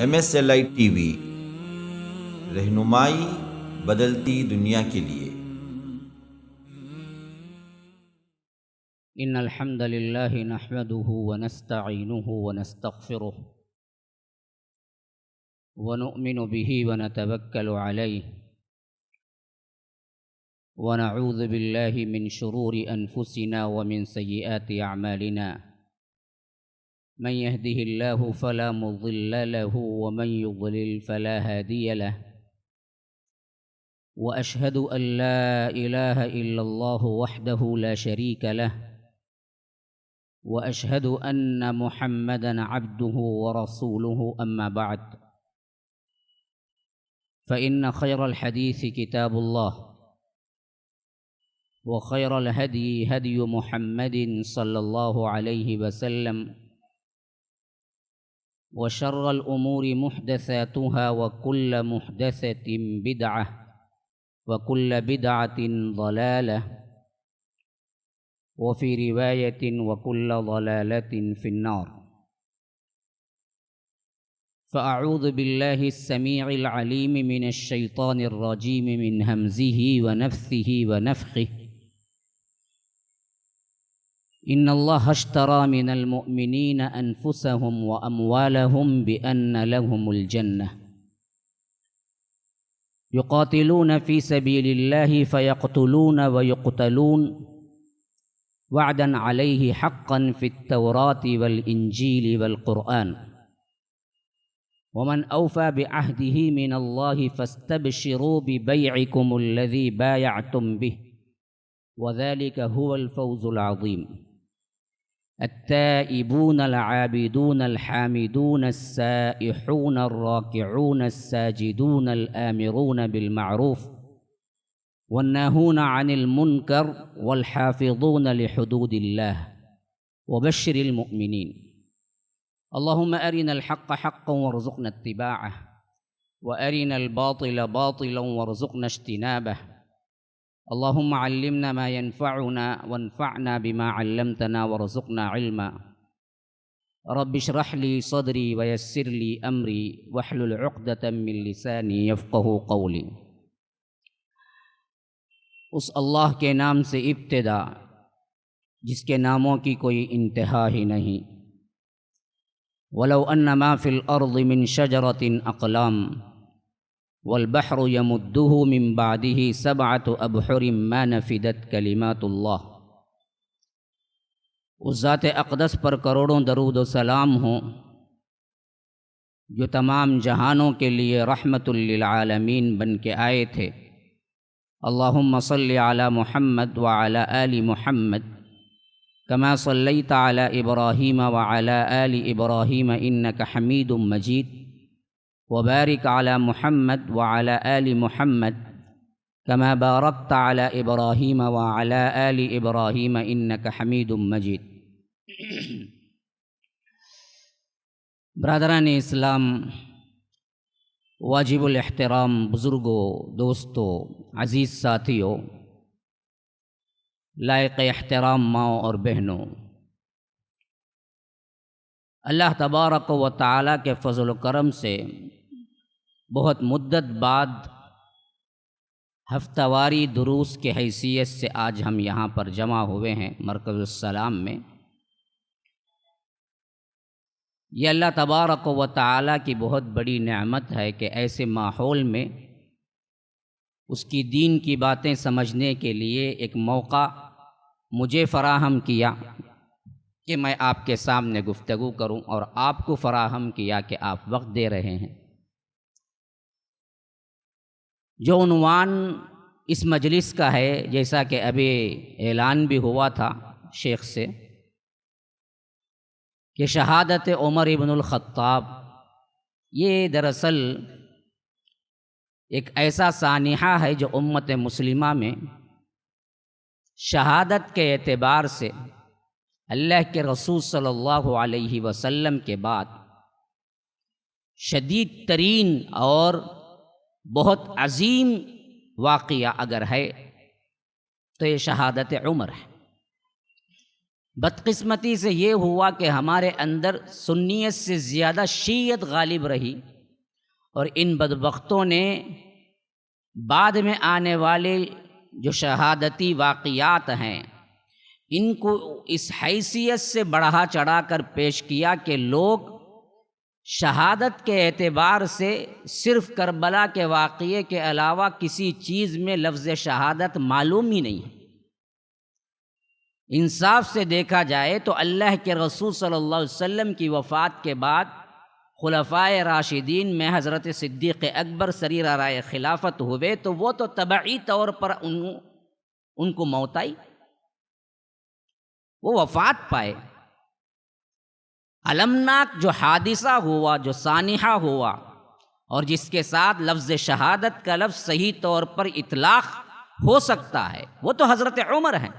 MSLI T V, رہنمائی بدلتی دنیا کے لیے۔ ان الحمد لله نحمده ونستعينه ونستغفره ونؤمن به ونتوكل عليه ونعوذ بالله من شرور انفسنا ومن سيئات اعمالنا، من يهده الله فلا مضل له ومن يضلل فلا هادي له، واشهد ان لا اله الا الله وحده لا شريك له، واشهد ان محمدا عبده ورسوله، اما بعد، فان خير الحديث كتاب الله، وخير الهدي هدي محمد صلى الله عليه وسلم، وشر الامور محدثاتها وكل محدثة بدعة وكل بدعة ضلالة، وفي رواية وكل ضلالة في النار۔ فأعوذ بالله السميع العليم من الشيطان الرجيم من همزه ونفثه ونفخه۔ إن الله اشترى من المؤمنين أنفسهم وأموالهم بأن لهم الجنة، يقاتلون في سبيل الله فيقتلون ويقتلون، وعدا عليه حقا في التوراة والإنجيل والقرآن، ومن أوفى بعهده من الله فاستبشروا ببيعكم الذي بايعتم به، وذلك هو الفوز العظيم۔ التائبون العابدون الحامدون السائحون الراكعون الساجدون الآمرون بالمعروف والناهون عن المنكر والحافظون لحدود الله، وبشر المؤمنين۔ اللهم أرنا الحق حقا وارزقنا اتباعه، وأرنا الباطل باطلا وارزقنا اجتنابه۔ اللهم علمنا ما ينفعنا وانفعنا بما علمتنا وارزقنا علما۔ رب اشرح لي صدري ويسر لي أمري واحلل عقدة من لساني يفقه قولي۔ اس اللہ کے نام سے ابتدا جس کے ناموں کی کوئی انتہا ہی نہیں۔ ولو ان ما فی الارض من شجرۃ اقلام والبحر يمده من بعده 7 ابحر ما نفدت کلمات اللہ۔ اس ذات اقدس پر کروڑوں درود و سلام ہوں جو تمام جہانوں کے لیے رحمت للعالمین بن کے آئے تھے۔ اللہم صلی علی محمد وعلی آل محمد کما صلیت علی ابراہیم وعلی آل ابراہیم انک حمید مجید، وبارک علی محمد وعلی آل محمد کما بارکت علی ابراہیم وعلی آل ابراہیم انک حمید مجید۔ برادران اسلام، واجب الاحترام بزرگوں، دوستوں، عزیز ساتھیوں، لائق احترام ماؤں اور بہنوں، اللہ تبارک و تعالیٰ کے فضل و کرم سے بہت مدت بعد ہفتہ واری دروس کی حیثیت سے آج ہم یہاں پر جمع ہوئے ہیں مرکز السلام میں۔ یہ اللہ تبارک و تعالیٰ کی بہت بڑی نعمت ہے کہ ایسے ماحول میں اس کی دین کی باتیں سمجھنے کے لیے ایک موقع مجھے فراہم کیا کہ میں آپ کے سامنے گفتگو کروں، اور آپ کو فراہم کیا کہ آپ وقت دے رہے ہیں۔ جو عنوان اس مجلس کا ہے، جیسا کہ ابھی اعلان بھی ہوا تھا شیخ سے، کہ شہادت عمر ابن الخطاب، یہ دراصل ایک ایسا سانحہ ہے جو امت مسلمہ میں شہادت کے اعتبار سے اللہ کے رسول صلی اللہ علیہ وسلم کے بعد شدید ترین اور بہت عظیم واقعہ اگر ہے تو یہ شہادت عمر ہے۔ بدقسمتی سے یہ ہوا کہ ہمارے اندر سنیت سے زیادہ شیعت غالب رہی، اور ان بدبختوں نے بعد میں آنے والے جو شہادتی واقعات ہیں ان کو اس حیثیت سے بڑھا چڑھا کر پیش کیا کہ لوگ شہادت کے اعتبار سے صرف کربلا کے واقعے کے علاوہ کسی چیز میں لفظ شہادت معلوم ہی نہیں ہے۔ انصاف سے دیکھا جائے تو اللہ کے رسول صلی اللہ علیہ وسلم کی وفات کے بعد خلفائے راشدین میں حضرت صدیق اکبر سریرہ رائے خلافت ہوئے تو وہ تو طبعی طور پر ان کو موت آئی، وہ وفات پائے۔ المناک جو حادثہ ہوا، جو سانحہ ہوا، اور جس کے ساتھ لفظ شہادت کا لفظ صحیح طور پر اطلاق ہو سکتا ہے، وہ تو حضرت عمر ہیں۔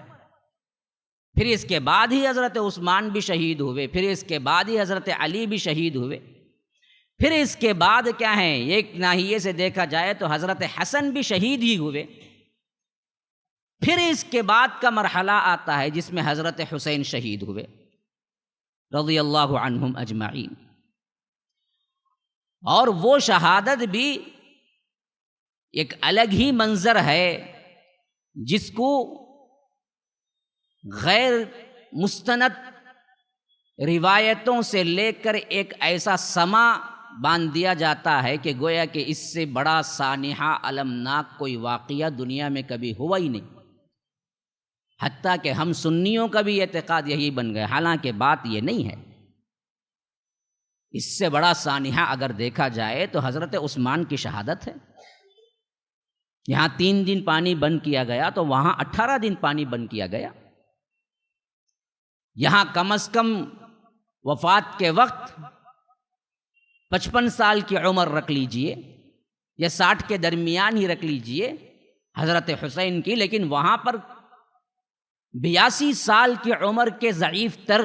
پھر اس کے بعد ہی حضرت عثمان بھی شہید ہوئے، پھر اس کے بعد ہی حضرت علی بھی شہید ہوئے، پھر اس کے بعد کیا ہیں، ایک ناحیے سے دیکھا جائے تو حضرت حسن بھی شہید ہی ہوئے۔ پھر اس کے بعد کا مرحلہ آتا ہے جس میں حضرت حسین شہید ہوئے رضی اللہ عنہم اجمعین، اور وہ شہادت بھی ایک الگ ہی منظر ہے جس کو غیر مستند روایتوں سے لے کر ایک ایسا سما باندھ دیا جاتا ہے کہ گویا کہ اس سے بڑا سانحہ المناک کوئی واقعہ دنیا میں کبھی ہوا ہی نہیں، حتیٰ کہ ہم سنیوں کا بھی اعتقاد یہی بن گئے، حالانکہ بات یہ نہیں ہے۔ اس سے بڑا سانحہ اگر دیکھا جائے تو حضرت عثمان کی شہادت ہے۔ یہاں 3 دن پانی بند کیا گیا تو وہاں 18 دن پانی بند کیا گیا۔ یہاں کم از کم وفات کے وقت 55 سال کی عمر رکھ لیجئے یا 60 کے درمیان ہی رکھ لیجئے حضرت حسین کی، لیکن وہاں پر 82 سال کی عمر کے ضعیف تر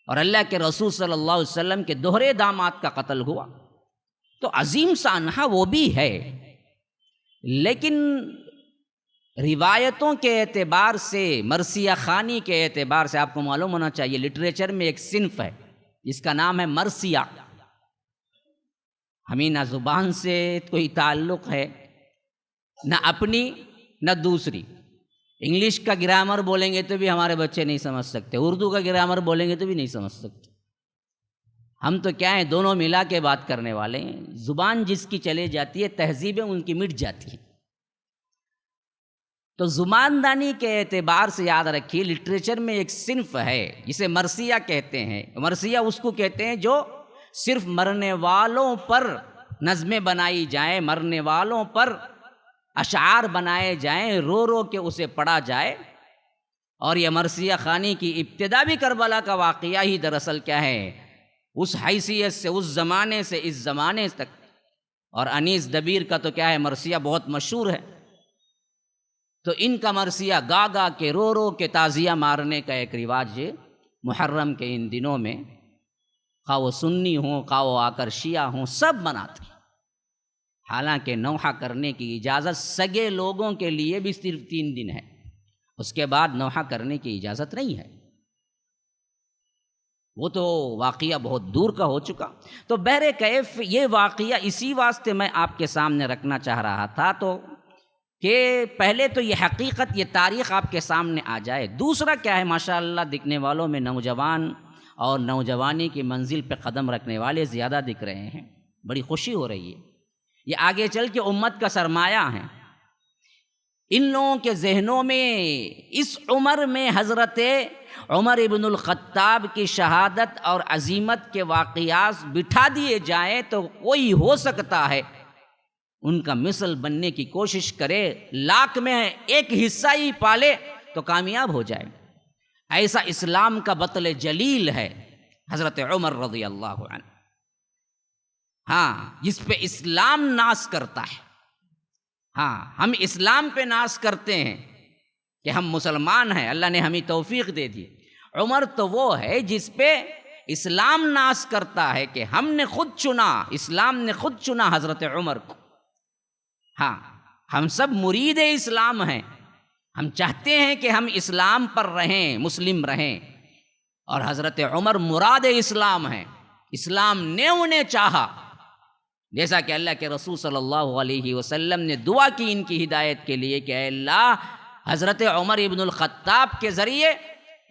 اور اللہ کے رسول صلی اللہ علیہ وسلم کے دوہرے داماد کا قتل ہوا، تو عظیم سانحہ وہ بھی ہے۔ لیکن روایتوں کے اعتبار سے، مرثیہ خوانی کے اعتبار سے، آپ کو معلوم ہونا چاہیے لٹریچر میں ایک صنف ہے جس کا نام ہے مرثیہ۔ ہمیں نہ زبان سے کوئی تعلق ہے، نہ اپنی نہ دوسری۔ انگلش کا گرامر بولیں گے تو بھی ہمارے بچے نہیں سمجھ سکتے، اردو کا گرامر بولیں گے تو بھی نہیں سمجھ سکتے۔ ہم تو کیا ہیں، دونوں ملا کے بات کرنے والے ہیں۔ زبان جس کی چلے جاتی ہے، تہذیبیں ان کی مٹ جاتی ہیں۔ تو زباندانی کے اعتبار سے یاد رکھیے، لٹریچر میں ایک صنف ہے جسے مرثیہ کہتے ہیں۔ مرثیہ اس کو کہتے ہیں جو صرف مرنے والوں پر نظمیں بنائی جائیں، مرنے والوں پر اشعار بنائے جائیں، رو رو کے اسے پڑھا جائے۔ اور یہ مرثیہ خوانی کی ابتدا بھی کربلا کا واقعہ ہی دراصل کیا ہے، اس حیثیت سے، اس زمانے سے اس زمانے تک۔ اور انیس دبیر کا تو کیا ہے، مرثیہ بہت مشہور ہے۔ تو ان کا مرثیہ گا گا کے، رو رو کے تعزیہ مارنے کا ایک رواج محرم کے ان دنوں میں، خواہ وہ سنی ہوں، خواہ وہ آ کر شیعہ ہوں، سب مناتے ہیں۔ حالانکہ نوحہ کرنے کی اجازت سگے لوگوں کے لیے بھی صرف 3 دن ہے، اس کے بعد نوحہ کرنے کی اجازت نہیں ہے۔ وہ تو واقعہ بہت دور کا ہو چکا۔ تو بہرکیف یہ واقعہ اسی واسطے میں آپ کے سامنے رکھنا چاہ رہا تھا، تو کہ پہلے تو یہ حقیقت، یہ تاریخ آپ کے سامنے آ جائے۔ دوسرا کیا ہے، ماشاءاللہ دکھنے والوں میں نوجوان اور نوجوانی کی منزل پہ قدم رکھنے والے زیادہ دکھ رہے ہیں، بڑی خوشی ہو رہی ہے۔ یہ آگے چل کے امت کا سرمایہ ہیں۔ ان لوگوں کے ذہنوں میں اس عمر میں حضرت عمر ابن الخطاب کی شہادت اور عظیمت کے واقعات بٹھا دیے جائیں تو کوئی ہو سکتا ہے ان کا مثل بننے کی کوشش کرے، 1,00,000 میں 1 حصہ ہی پالے تو کامیاب ہو جائے۔ ایسا اسلام کا بطل جلیل ہے حضرت عمر رضی اللہ عنہ، ہاں، جس پہ اسلام ناز کرتا ہے۔ ہاں، ہم اسلام پہ ناز کرتے ہیں کہ ہم مسلمان ہیں، اللہ نے ہمیں توفیق دے دی۔ عمر تو وہ ہے جس پہ اسلام ناز کرتا ہے کہ ہم نے خود چنا، اسلام نے خود چنا حضرت عمر کو۔ ہاں، ہم سب مرید اسلام ہیں، ہم چاہتے ہیں کہ ہم اسلام پر رہیں، مسلم رہیں، اور حضرت عمر مراد اسلام ہیں، اسلام نے انہیں چاہا، جیسا کہ اللہ کے رسول صلی اللہ علیہ وسلم نے دعا کی ان کی ہدایت کے لیے کہ اے اللہ حضرت عمر ابن الخطاب کے ذریعے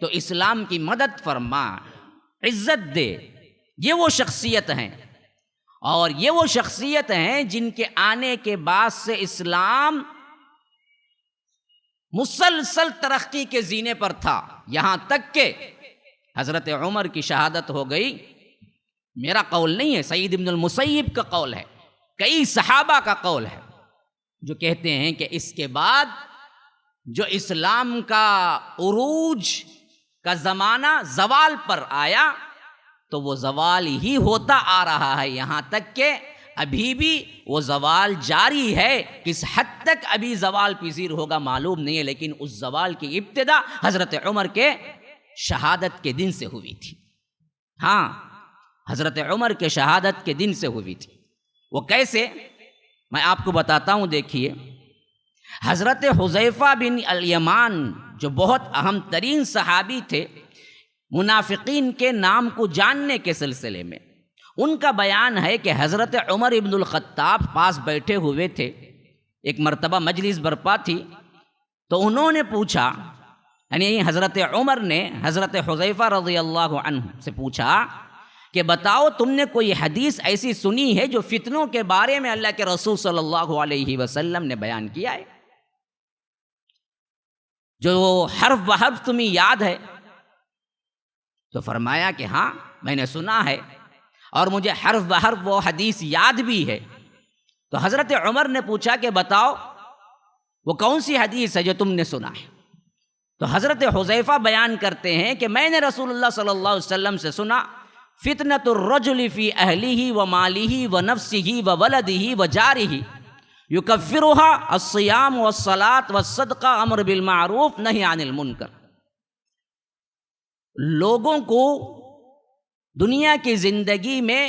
تو اسلام کی مدد فرما، عزت دے۔ یہ وہ شخصیت ہیں، اور یہ وہ شخصیت ہیں جن کے آنے کے بعد سے اسلام مسلسل ترقی کے زینے پر تھا، یہاں تک کہ حضرت عمر کی شہادت ہو گئی۔ میرا قول نہیں ہے، سعید ابن المسیب کا قول ہے، کئی صحابہ کا قول ہے جو کہتے ہیں کہ اس کے بعد جو اسلام کا عروج کا زمانہ زوال پر آیا تو وہ زوال ہی ہوتا آ رہا ہے، یہاں تک کہ ابھی بھی وہ زوال جاری ہے۔ کس حد تک ابھی زوال پذیر ہوگا معلوم نہیں ہے، لیکن اس زوال کی ابتدا حضرت عمر کے شہادت کے دن سے ہوئی تھی۔ ہاں، حضرت عمر کے شہادت کے دن سے ہوئی تھی۔ وہ کیسے؟ میں آپ کو بتاتا ہوں، دیکھیے، حضرت حذیفہ بن الیمان جو بہت اہم ترین صحابی تھے منافقین کے نام کو جاننے کے سلسلے میں، ان کا بیان ہے کہ حضرت عمر ابن الخطاب پاس بیٹھے ہوئے تھے، ایک مرتبہ مجلس برپا تھی، تو انہوں نے پوچھا، یعنی حضرت عمر نے حضرت حذیفہ رضی اللہ عنہ سے پوچھا کہ بتاؤ تم نے کوئی حدیث ایسی سنی ہے جو فتنوں کے بارے میں اللہ کے رسول صلی اللہ علیہ وسلم نے بیان کیا ہے، جو حرف بحرف تمہیں یاد ہے؟ تو فرمایا کہ ہاں میں نے سنا ہے، اور مجھے حرف بحرف وہ حدیث یاد بھی ہے۔ تو حضرت عمر نے پوچھا کہ بتاؤ وہ کون سی حدیث ہے جو تم نے سنا ہے؟ تو حضرت حذیفہ بیان کرتے ہیں کہ میں نے رسول اللہ صلی اللہ علیہ وسلم سے سنا، فتنۃ الرجل فی اہلہ و مالہ و نفسہ و ولدہ و جارہ یکفرها الصیام والصلاۃ والصدقہ امر بالمعروف نہی عن المنکر۔ لوگوں کو دنیا کی زندگی میں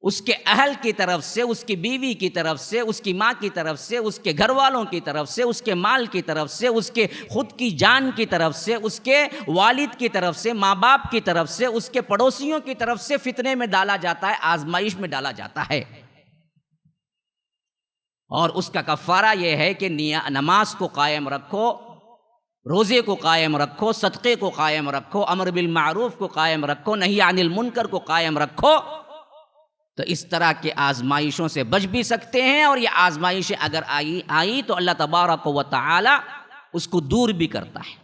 اس کے اہل کی طرف سے، اس کی بیوی کی طرف سے، اس کی ماں کی طرف سے، اس کے گھر والوں کی طرف سے، اس کے مال کی طرف سے، اس کے خود کی جان کی طرف سے، اس کے والد کی طرف سے، ماں باپ کی طرف سے، اس کے پڑوسیوں کی طرف سے فتنے میں ڈالا جاتا ہے، آزمائش میں ڈالا جاتا ہے، اور اس کا کفارہ یہ ہے کہ نماز کو قائم رکھو، روزے کو قائم رکھو، صدقے کو قائم رکھو، امر بالمعروف کو قائم رکھو، نہی عن المنکر کو قائم رکھو۔ تو اس طرح کے آزمائشوں سے بچ بھی سکتے ہیں، اور یہ آزمائشیں اگر آئی تو اللہ تبارک و تعالی اس کو دور بھی کرتا ہے۔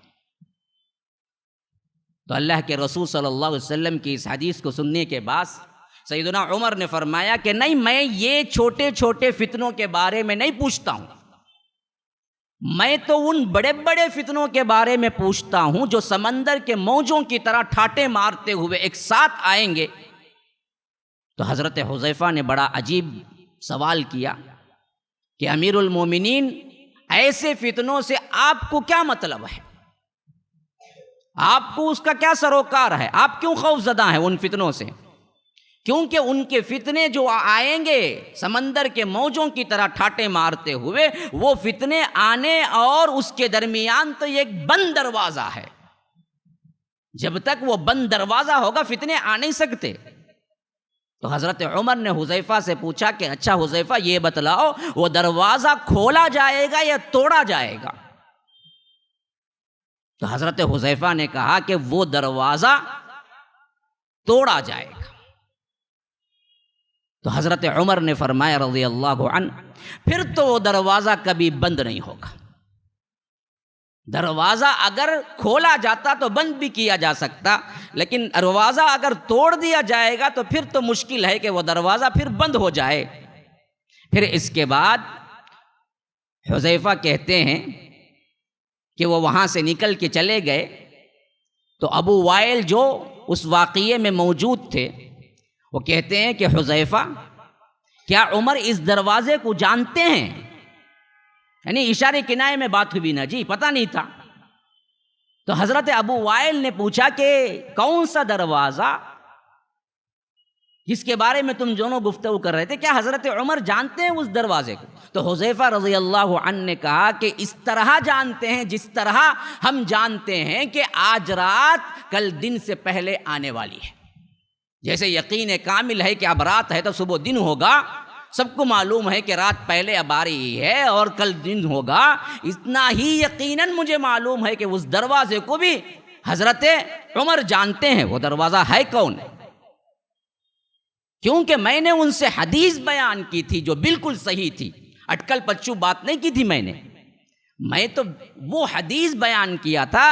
تو اللہ کے رسول صلی اللہ علیہ وسلم کی اس حدیث کو سننے کے بعد سیدنا عمر نے فرمایا کہ نہیں، میں یہ چھوٹے چھوٹے فتنوں کے بارے میں نہیں پوچھتا ہوں، میں تو ان بڑے بڑے فتنوں کے بارے میں پوچھتا ہوں جو سمندر کے موجوں کی طرح ٹھاٹے مارتے ہوئے ایک ساتھ آئیں گے۔ تو حضرت حذیفہ نے بڑا عجیب سوال کیا کہ امیر المومنین، ایسے فتنوں سے آپ کو کیا مطلب ہے؟ آپ کو اس کا کیا سروکار ہے؟ آپ کیوں خوف زدہ ہیں ان فتنوں سے؟ کیونکہ ان کے فتنے جو آئیں گے سمندر کے موجوں کی طرح ٹھاٹے مارتے ہوئے، وہ فتنے آنے اور اس کے درمیان تو ایک بند دروازہ ہے، جب تک وہ بند دروازہ ہوگا فتنے آ نہیں سکتے۔ تو حضرت عمر نے حذیفہ سے پوچھا کہ اچھا حذیفہ یہ بتلاؤ، وہ دروازہ کھولا جائے گا یا توڑا جائے گا؟ تو حضرت حذیفہ نے کہا کہ وہ دروازہ توڑا جائے گا۔ تو حضرت عمر نے فرمایا رضی اللہ عنہ، پھر تو وہ دروازہ کبھی بند نہیں ہوگا۔ دروازہ اگر کھولا جاتا تو بند بھی کیا جا سکتا، لیکن دروازہ اگر توڑ دیا جائے گا تو پھر تو مشکل ہے کہ وہ دروازہ پھر بند ہو جائے۔ پھر اس کے بعد حذیفہ کہتے ہیں کہ وہ وہاں سے نکل کے چلے گئے، تو ابو وائل جو اس واقعے میں موجود تھے وہ کہتے ہیں کہ حذیفہ، کیا عمر اس دروازے کو جانتے ہیں؟ یعنی اشارے کنائے میں بات ہوئی نا جی، پتہ نہیں تھا۔ تو حضرت ابو وائل نے پوچھا کہ کون سا دروازہ؟ جس کے بارے میں تم دونوں گفتگو کر رہے تھے، کیا حضرت عمر جانتے ہیں اس دروازے کو؟ تو حذیفہ رضی اللہ عنہ نے کہا کہ اس طرح جانتے ہیں جس طرح ہم جانتے ہیں کہ آج رات کل دن سے پہلے آنے والی ہے۔ جیسے یقین کامل ہے کہ اب رات ہے تو صبح دن ہوگا، سب کو معلوم ہے کہ رات پہلے اب آ رہی ہے اور کل دن ہوگا، اتنا ہی یقیناً مجھے معلوم ہے کہ اس دروازے کو بھی حضرت عمر جانتے ہیں۔ وہ دروازہ ہے کون؟ کیونکہ میں نے ان سے حدیث بیان کی تھی جو بالکل صحیح تھی، اٹکل پچو بات نہیں کی تھی میں تو وہ حدیث بیان کیا تھا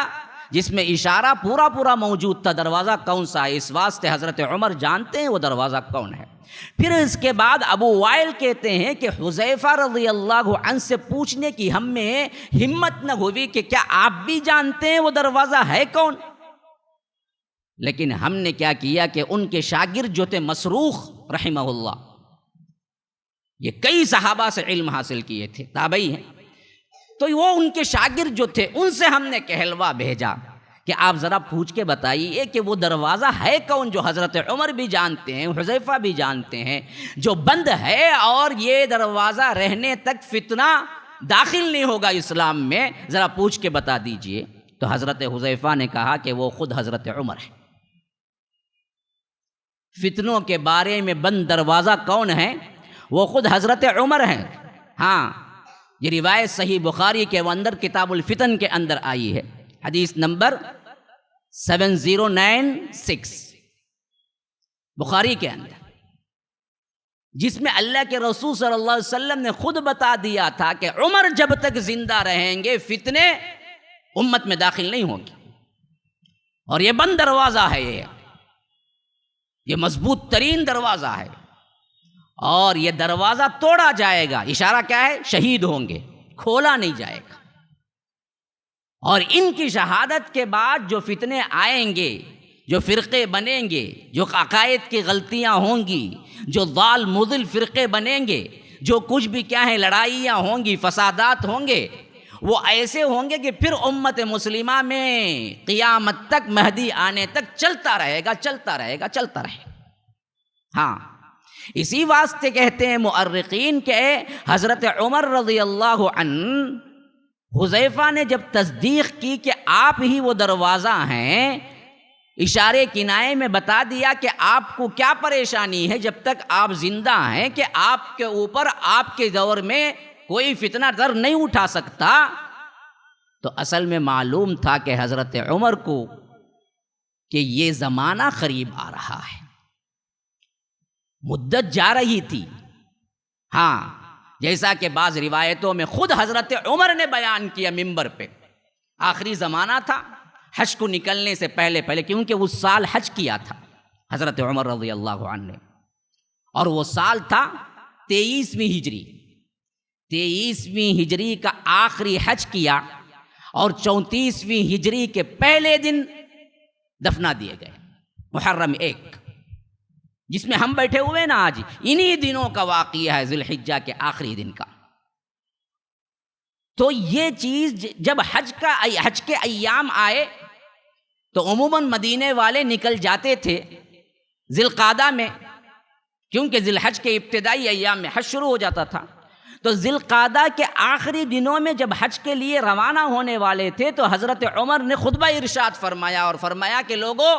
جس میں اشارہ پورا موجود تھا دروازہ کون سا ہے۔ اس واسطے حضرت عمر جانتے ہیں وہ دروازہ کون ہے۔ پھر اس کے بعد ابو وائل کہتے ہیں کہ حذیفہ رضی اللہ عنہ سے پوچھنے کی ہم میں ہمت نہ ہوئی کہ کیا آپ بھی جانتے ہیں وہ دروازہ ہے کون؟ لیکن ہم نے کیا کیا کہ ان کے شاگرد جو تھے مسروق رحمہ اللہ، یہ کئی صحابہ سے علم حاصل کیے تھے، تابعی ہیں، تو وہ ان کے شاگرد جو تھے ان سے ہم نے کہلوا بھیجا کہ آپ ذرا پوچھ کے بتائیے کہ وہ دروازہ ہے کون جو حضرت عمر بھی جانتے ہیں، حذیفہ بھی جانتے ہیں، جو بند ہے اور یہ دروازہ رہنے تک فتنہ داخل نہیں ہوگا اسلام میں، ذرا پوچھ کے بتا دیجئے۔ تو حضرت حذیفہ نے کہا کہ وہ خود حضرت عمر ہے۔ فتنوں کے بارے میں بند دروازہ کون ہے؟ وہ خود حضرت عمر ہیں۔ ہاں، یہ روایت صحیح بخاری کے اندر کتاب الفتن کے اندر آئی ہے، حدیث نمبر 7096 بخاری کے اندر، جس میں اللہ کے رسول صلی اللہ علیہ وسلم نے خود بتا دیا تھا کہ عمر جب تک زندہ رہیں گے فتنے امت میں داخل نہیں ہوں گے، اور یہ بند دروازہ ہے، یہ مضبوط ترین دروازہ ہے، اور یہ دروازہ توڑا جائے گا، اشارہ کیا ہے؟ شہید ہوں گے، کھولا نہیں جائے گا۔ اور ان کی شہادت کے بعد جو فتنے آئیں گے، جو فرقے بنیں گے، جو عقائد کی غلطیاں ہوں گی، جو ضال مضل فرقے بنیں گے، جو کچھ بھی کیا ہے لڑائیاں ہوں گی، فسادات ہوں گے، وہ ایسے ہوں گے کہ پھر امت مسلمہ میں قیامت تک مہدی آنے تک چلتا رہے گا، چلتا رہے گا، چلتا رہے گا۔ ہاں، اسی واسطے کہتے ہیں مؤرخین کہ حضرت عمر رضی اللہ عنہ، حذیفہ نے جب تصدیق کی کہ آپ ہی وہ دروازہ ہیں، اشارے کنائے میں بتا دیا کہ آپ کو کیا پریشانی ہے جب تک آپ زندہ ہیں کہ آپ کے اوپر آپ کے دور میں کوئی فتنہ در نہیں اٹھا سکتا، تو اصل میں معلوم تھا کہ حضرت عمر کو کہ یہ زمانہ قریب آ رہا ہے، مدت جا رہی تھی۔ ہاں، جیسا کہ بعض روایتوں میں خود حضرت عمر نے بیان کیا منبر پہ، آخری زمانہ تھا، حج کو نکلنے سے پہلے کیونکہ اس سال حج کیا تھا حضرت عمر رضی اللہ عنہ نے، اور وہ سال تھا 23ویں ہجری، 23ویں ہجری کا آخری حج کیا، اور 34ویں ہجری کے پہلے دن دفنا دیے گئے، محرم 1، جس میں ہم بیٹھے ہوئے نا آج، انہی دنوں کا واقعہ ہے، ذی الحجہ کے آخری دن کا۔ تو یہ چیز جب حج کے ایام آئے تو عموماً مدینے والے نکل جاتے تھے ذی القعدہ میں، کیونکہ ذی الحج کے ابتدائی ایام میں حج شروع ہو جاتا تھا۔ تو ذی القعدہ کے آخری دنوں میں جب حج کے لیے روانہ ہونے والے تھے تو حضرت عمر نے خطبہ ارشاد فرمایا، اور فرمایا کہ لوگوں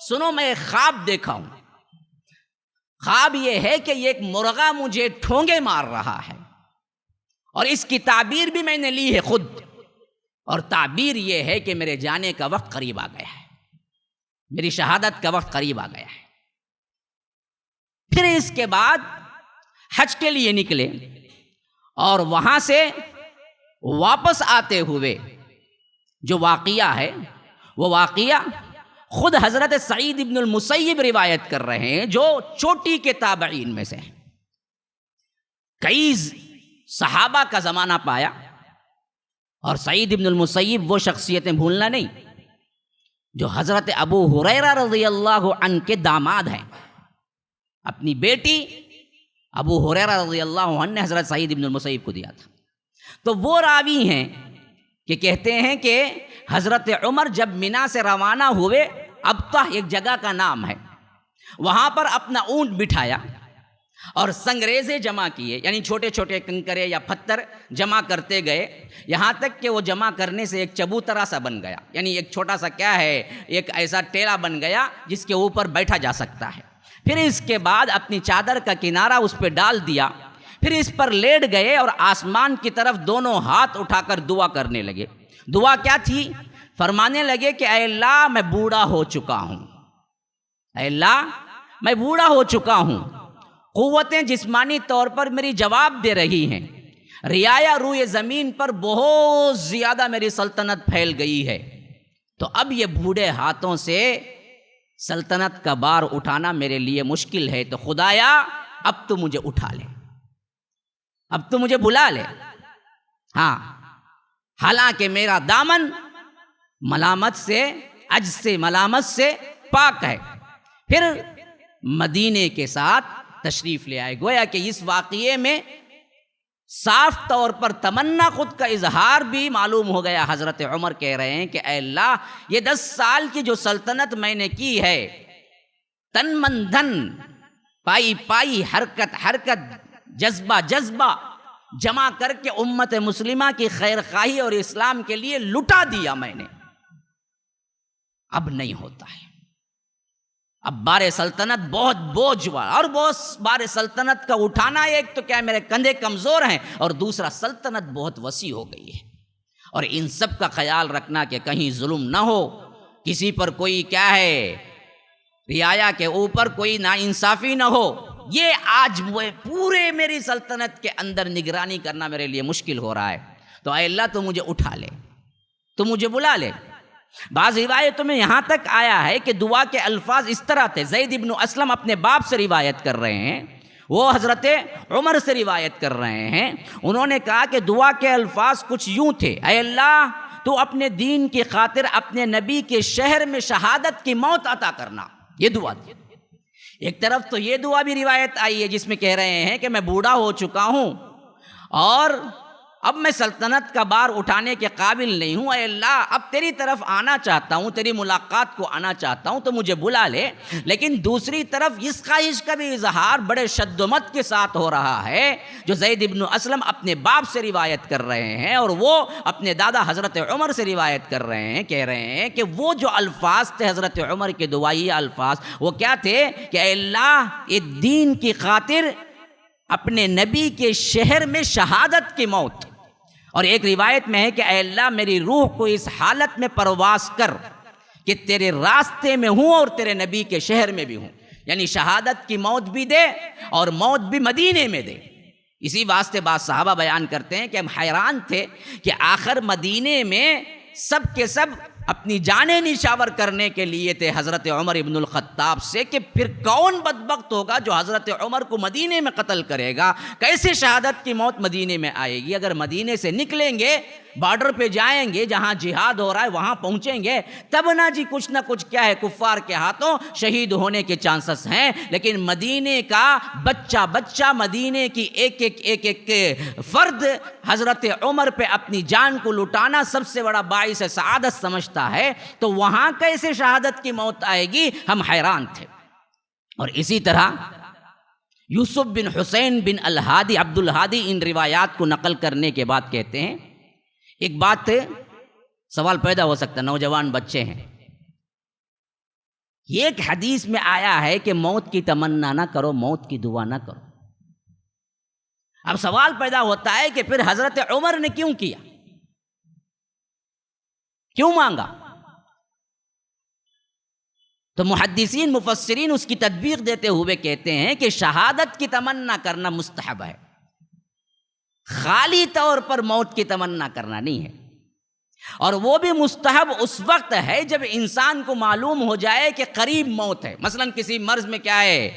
سنو، میں ایک خواب دیکھا ہوں۔ خواب یہ ہے کہ ایک مرغا مجھے ٹھونگے مار رہا ہے، اور اس کی تعبیر بھی میں نے لی ہے خود، اور تعبیر یہ ہے کہ میرے جانے کا وقت قریب آ گیا ہے، میری شہادت کا وقت قریب آ گیا ہے۔ پھر اس کے بعد حج کے لیے نکلے، اور وہاں سے واپس آتے ہوئے جو واقعہ ہے، وہ واقعہ خود حضرت سعید ابن المسیب روایت کر رہے ہیں، جو چوٹی کے تابعین میں سے ہیں، کئی صحابہ کا زمانہ پایا، اور سعید ابن المسیب وہ شخصیتیں بھولنا نہیں جو حضرت ابو ہریرہ رضی اللہ عنہ کے داماد ہیں، اپنی بیٹی ابو ہریرہ رضی اللہ عنہ نے حضرت سعید ابن المسیب کو دیا تھا۔ تو وہ راوی ہیں کہ کہتے ہیں کہ حضرت عمر جب منا سے روانہ ہوئے، ابطح ایک جگہ کا نام ہے، وہاں پر اپنا اونٹ بٹھایا اور سنگریزے جمع کیے، یعنی چھوٹے چھوٹے کنکرے یا پتھر جمع کرتے گئے، یہاں تک کہ وہ جمع کرنے سے ایک چبوترا سا بن گیا، یعنی ایک چھوٹا سا کیا ہے، ایک ایسا ٹیلا بن گیا جس کے اوپر بیٹھا جا سکتا ہے۔ پھر اس کے بعد اپنی چادر کا کنارہ اس پہ ڈال دیا، پھر اس پر لیٹ گئے اور آسمان کی طرف دونوں ہاتھ اٹھا کر دعا کرنے لگے۔ دعا کیا تھی؟ فرمانے لگے کہ اے اللہ میں بوڑھا ہو چکا ہوں، اے اللہ میں بوڑھا ہو چکا ہوں، قوتیں جسمانی طور پر میری جواب دے رہی ہیں، رعایا روئے زمین پر بہت زیادہ میری سلطنت پھیل گئی ہے، تو اب یہ بوڑھے ہاتھوں سے سلطنت کا بار اٹھانا میرے لیے مشکل ہے، تو خدایا اب تو مجھے اٹھا لے، اب تو مجھے بلا لے۔ ہاں، حالانکہ میرا دامن ملامت سے، عجز سے، ملامت سے پاک ہے۔ پھر مدینے کے ساتھ تشریف لے آئے، گویا کہ اس واقعے میں صاف طور پر تمنا خود کا اظہار بھی معلوم ہو گیا۔ حضرت عمر کہہ رہے ہیں کہ اے اللہ، یہ 10 سال کی جو سلطنت میں نے کی ہے، تن من دھن، پائی پائی، حرکت حرکت، جذبہ جذبہ جمع کر کے امت مسلمہ کی خیر خواہی اور اسلام کے لیے لٹا دیا میں نے، اب نہیں ہوتا ہے۔ اب بار سلطنت بہت بوجھ ہوا، اور بہت بار سلطنت کا اٹھانا، ایک تو کیا میرے کندھے کمزور ہیں، اور دوسرا سلطنت بہت وسیع ہو گئی ہے، اور ان سب کا خیال رکھنا کہ کہیں ظلم نہ ہو، کسی پر کوئی کیا ہے، رعایا کے اوپر کوئی ناانصافی نہ ہو، یہ آج پورے میری سلطنت کے اندر نگرانی کرنا میرے لیے مشکل ہو رہا ہے، تو اے اللہ تو مجھے اٹھا لے، تو مجھے بلا لے۔ بعض روایتوں میں یہاں تک آیا ہے کہ دعا کے الفاظ اس طرح تھے، زید ابن اسلم اپنے باپ سے روایت کر رہے ہیں، وہ حضرت عمر سے روایت کر رہے ہیں، انہوں نے کہا کہ دعا کے الفاظ کچھ یوں تھے، اے اللہ تو اپنے دین کی خاطر اپنے نبی کے شہر میں شہادت کی موت عطا کرنا، یہ دعا تھی۔ ایک طرف تو یہ دعا بھی روایت آئی ہے جس میں کہہ رہے ہیں کہ میں بوڑھا ہو چکا ہوں اور اب میں سلطنت کا بار اٹھانے کے قابل نہیں ہوں، اے اللہ اب تیری طرف آنا چاہتا ہوں، تیری ملاقات کو آنا چاہتا ہوں، تو مجھے بلا لے۔ لیکن دوسری طرف اس خواہش کا بھی اظہار بڑے شد و مت کے ساتھ ہو رہا ہے جو زید ابن اسلم اپنے باپ سے روایت کر رہے ہیں، اور وہ اپنے دادا حضرت عمر سے روایت کر رہے ہیں، کہہ رہے ہیں کہ وہ جو الفاظ تھے حضرت عمر کے دعائی الفاظ، وہ کیا تھے کہ اے اللہ یہ دین کی خاطر اپنے نبی کے شہر میں شہادت کی موت، اور ایک روایت میں ہے کہ اے اللہ میری روح کو اس حالت میں پرواز کر کہ تیرے راستے میں ہوں اور تیرے نبی کے شہر میں بھی ہوں، یعنی شہادت کی موت بھی دے اور موت بھی مدینے میں دے۔ اسی واسطے بعض صحابہ بیان کرتے ہیں کہ ہم حیران تھے کہ آخر مدینے میں سب کے سب اپنی جانیں نشاور کرنے کے لیے تھے حضرت عمر ابن الخطاب سے، کہ پھر کون بدبخت ہوگا جو حضرت عمر کو مدینے میں قتل کرے گا، کیسے شہادت کی موت مدینے میں آئے گی؟ اگر مدینے سے نکلیں گے، بارڈر پہ جائیں گے، جہاں جہاد ہو رہا ہے وہاں پہنچیں گے، تب نہ جی کچھ نہ کچھ کیا ہے کفار کے ہاتھوں شہید ہونے کے چانسز ہیں، لیکن مدینے کا بچہ بچہ، مدینے کی ایک ایک فرد حضرت عمر پہ اپنی جان کو لٹانا سب سے بڑا باعث سعادت سمجھتا ہے، تو وہاں کیسے شہادت کی موت آئے گی؟ ہم حیران تھے۔ اور اسی طرح یوسف بن حسین بن الہادی، عبد الہادی ان روایات کو نقل کرنے کے بعد کہتے ہیں، ایک بات سوال پیدا ہو سکتا ہے، نوجوان بچے ہیں، ایک حدیث میں آیا ہے کہ موت کی تمنا نہ کرو، موت کی دعا نہ کرو۔ اب سوال پیدا ہوتا ہے کہ پھر حضرت عمر نے کیوں کیا، کیوں مانگا؟ تو محدثین مفسرین اس کی تطبیق دیتے ہوئے کہتے ہیں کہ شہادت کی تمنا کرنا مستحب ہے، خالی طور پر موت کی تمنا کرنا نہیں ہے، اور وہ بھی مستحب اس وقت ہے جب انسان کو معلوم ہو جائے کہ قریب موت ہے، مثلا کسی مرض میں کیا ہے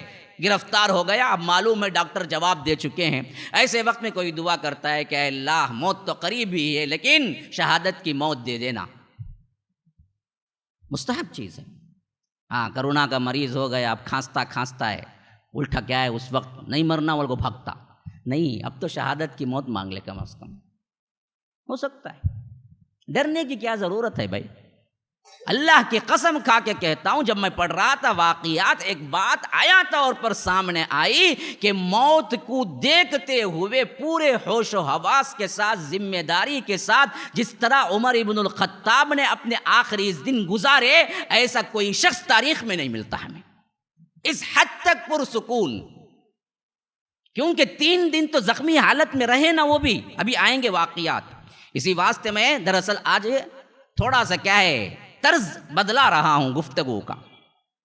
گرفتار ہو گیا، اب معلوم ہے ڈاکٹر جواب دے چکے ہیں، ایسے وقت میں کوئی دعا کرتا ہے کہ اے اللہ موت تو قریب ہی ہے لیکن شہادت کی موت دے دینا، مستحب چیز ہے۔ ہاں، کرونا کا مریض ہو گیا، اب کھانستا ہے، الٹا کیا ہے اس وقت نہیں مرنا والے کو بھگتا نہیں، اب تو شہادت کی موت مانگ لے، کم از کم ہو سکتا ہے، ڈرنے کی کیا ضرورت ہے بھائی؟ اللہ کی قسم کھا کے کہتا ہوں، جب میں پڑھ رہا تھا واقعات، ایک بات آیا طور پر سامنے آئی کہ موت کو دیکھتے ہوئے پورے ہوش و حواس کے ساتھ، ذمہ داری کے ساتھ، جس طرح عمر ابن الخطاب نے اپنے آخری دن گزارے، ایسا کوئی شخص تاریخ میں نہیں ملتا ہمیں، اس حد تک پرسکون. کیونکہ 3 دن تو زخمی حالت میں رہے نا، وہ بھی ابھی آئیں گے واقعات. اسی واسطے میں دراصل آج تھوڑا سا کیا ہے طرز بدلا رہا ہوں گفتگو کا،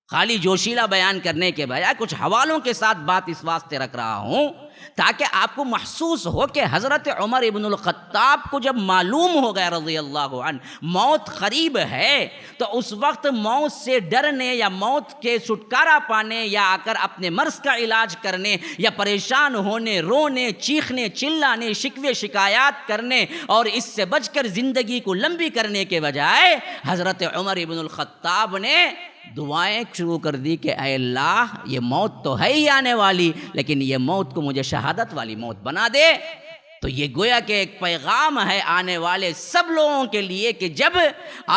خالی جوشیلا بیان کرنے کے بجائے کچھ حوالوں کے ساتھ بات اس واسطے رکھ رہا ہوں تاکہ آپ کو محسوس ہو کہ حضرت عمر ابن الخطاب کو جب معلوم ہو گیا رضی اللہ عنہ موت قریب ہے، تو اس وقت موت سے ڈرنے یا موت کے چھٹکارا پانے یا آ کر اپنے مرض کا علاج کرنے یا پریشان ہونے، رونے، چیخنے، چلانے، شکوے شکایات کرنے اور اس سے بچ کر زندگی کو لمبی کرنے کے بجائے حضرت عمر ابن الخطاب نے دعائیں شروع کر دی کہ اے اللہ، یہ موت تو ہے ہی آنے والی، لیکن یہ موت کو مجھے شہادت والی موت بنا دے. تو یہ گویا کہ ایک پیغام ہے آنے والے سب لوگوں کے لیے کہ جب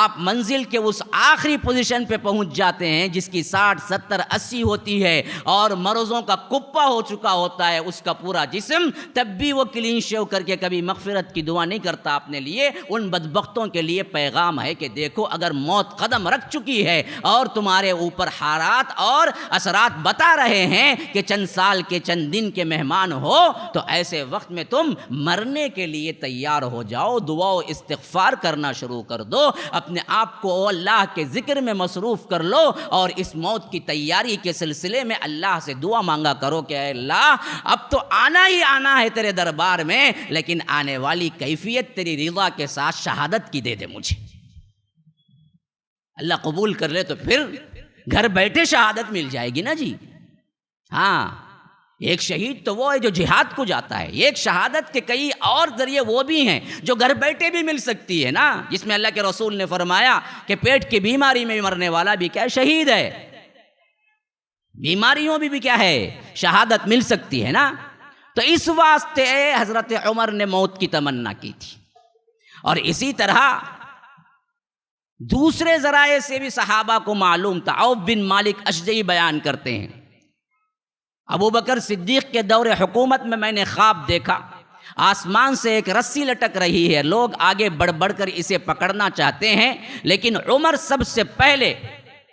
آپ منزل کے اس آخری پوزیشن پہ پہنچ جاتے ہیں جس کی 60 70 80 ہوتی ہے اور مرضوں کا کپا ہو چکا ہوتا ہے اس کا پورا جسم، تب بھی وہ کلین شیو کر کے کبھی مغفرت کی دعا نہیں کرتا اپنے لیے. ان بدبختوں کے لیے پیغام ہے کہ دیکھو، اگر موت قدم رکھ چکی ہے اور تمہارے اوپر حالات اور اثرات بتا رہے ہیں کہ چند سال کے چند دن کے مہمان ہو، تو ایسے وقت میں تم مرنے کے لیے تیار ہو جاؤ، دعا و استغفار کرنا شروع کر دو، اپنے آپ کو اللہ کے ذکر میں مصروف کر لو اور اس موت کی تیاری کے سلسلے میں اللہ سے دعا مانگا کرو کہ اے اللہ، اب تو آنا ہی آنا ہے تیرے دربار میں، لیکن آنے والی کیفیت تیری رضا کے ساتھ شہادت کی دے دے مجھے. اللہ قبول کر لے تو پھر گھر بیٹھے شہادت مل جائے گی نا جی. ہاں، ایک شہید تو وہ ہے جو جہاد کو جاتا ہے، ایک شہادت کے کئی اور ذریعے وہ بھی ہیں جو گھر بیٹھے بھی مل سکتی ہے نا، جس میں اللہ کے رسول نے فرمایا کہ پیٹ کی بیماری میں مرنے والا بھی کیا ہے، شہید ہے. بیماریوں بھی کیا ہے، شہادت مل سکتی ہے نا. تو اس واسطے حضرت عمر نے موت کی تمنا کی تھی. اور اسی طرح دوسرے ذرائع سے بھی صحابہ کو معلوم تھا. عوف بن مالک اشجعی بیان کرتے ہیں، ابو بکر صدیق کے دور حکومت میں نے خواب دیکھا، آسمان سے ایک رسی لٹک رہی ہے، لوگ آگے بڑھ بڑھ کر اسے پکڑنا چاہتے ہیں، لیکن عمر سب سے پہلے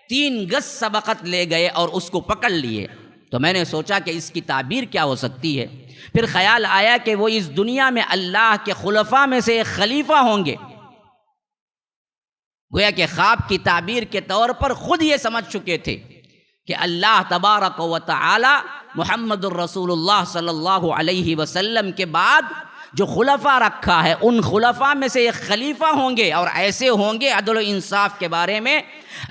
3 گز سبقت لے گئے اور اس کو پکڑ لیے. تو میں نے سوچا کہ اس کی تعبیر کیا ہو سکتی ہے. پھر خیال آیا کہ وہ اس دنیا میں اللہ کے خلفاء میں سے ایک خلیفہ ہوں گے. گویا کہ خواب کی تعبیر کے طور پر خود یہ سمجھ چکے تھے کہ اللہ تبارک و تعالی محمد الرسول اللہ صلی اللہ علیہ وسلم کے بعد جو خلفاء رکھا ہے ان خلفاء میں سے ایک خلیفہ ہوں گے، اور ایسے ہوں گے عدل و انصاف کے بارے میں،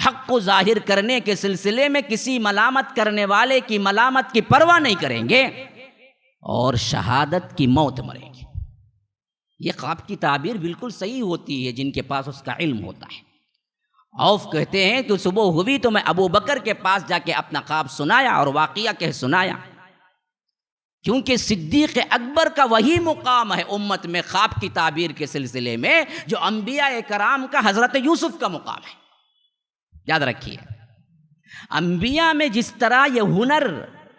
حق کو ظاہر کرنے کے سلسلے میں کسی ملامت کرنے والے کی ملامت کی پرواہ نہیں کریں گے اور شہادت کی موت مریں گے. یہ خواب کی تعبیر بالکل صحیح ہوتی ہے جن کے پاس اس کا علم ہوتا ہے. عوف کہتے ہیں کہ صبح ہوئی تو میں ابو بکر کے پاس جا کے اپنا خواب سنایا اور واقعہ کہہ سنایا، کیونکہ صدیق اکبر کا وہی مقام ہے امت میں خواب کی تعبیر کے سلسلے میں جو انبیاء کرام کا حضرت یوسف کا مقام ہے. یاد رکھیے، انبیاء میں جس طرح یہ ہنر،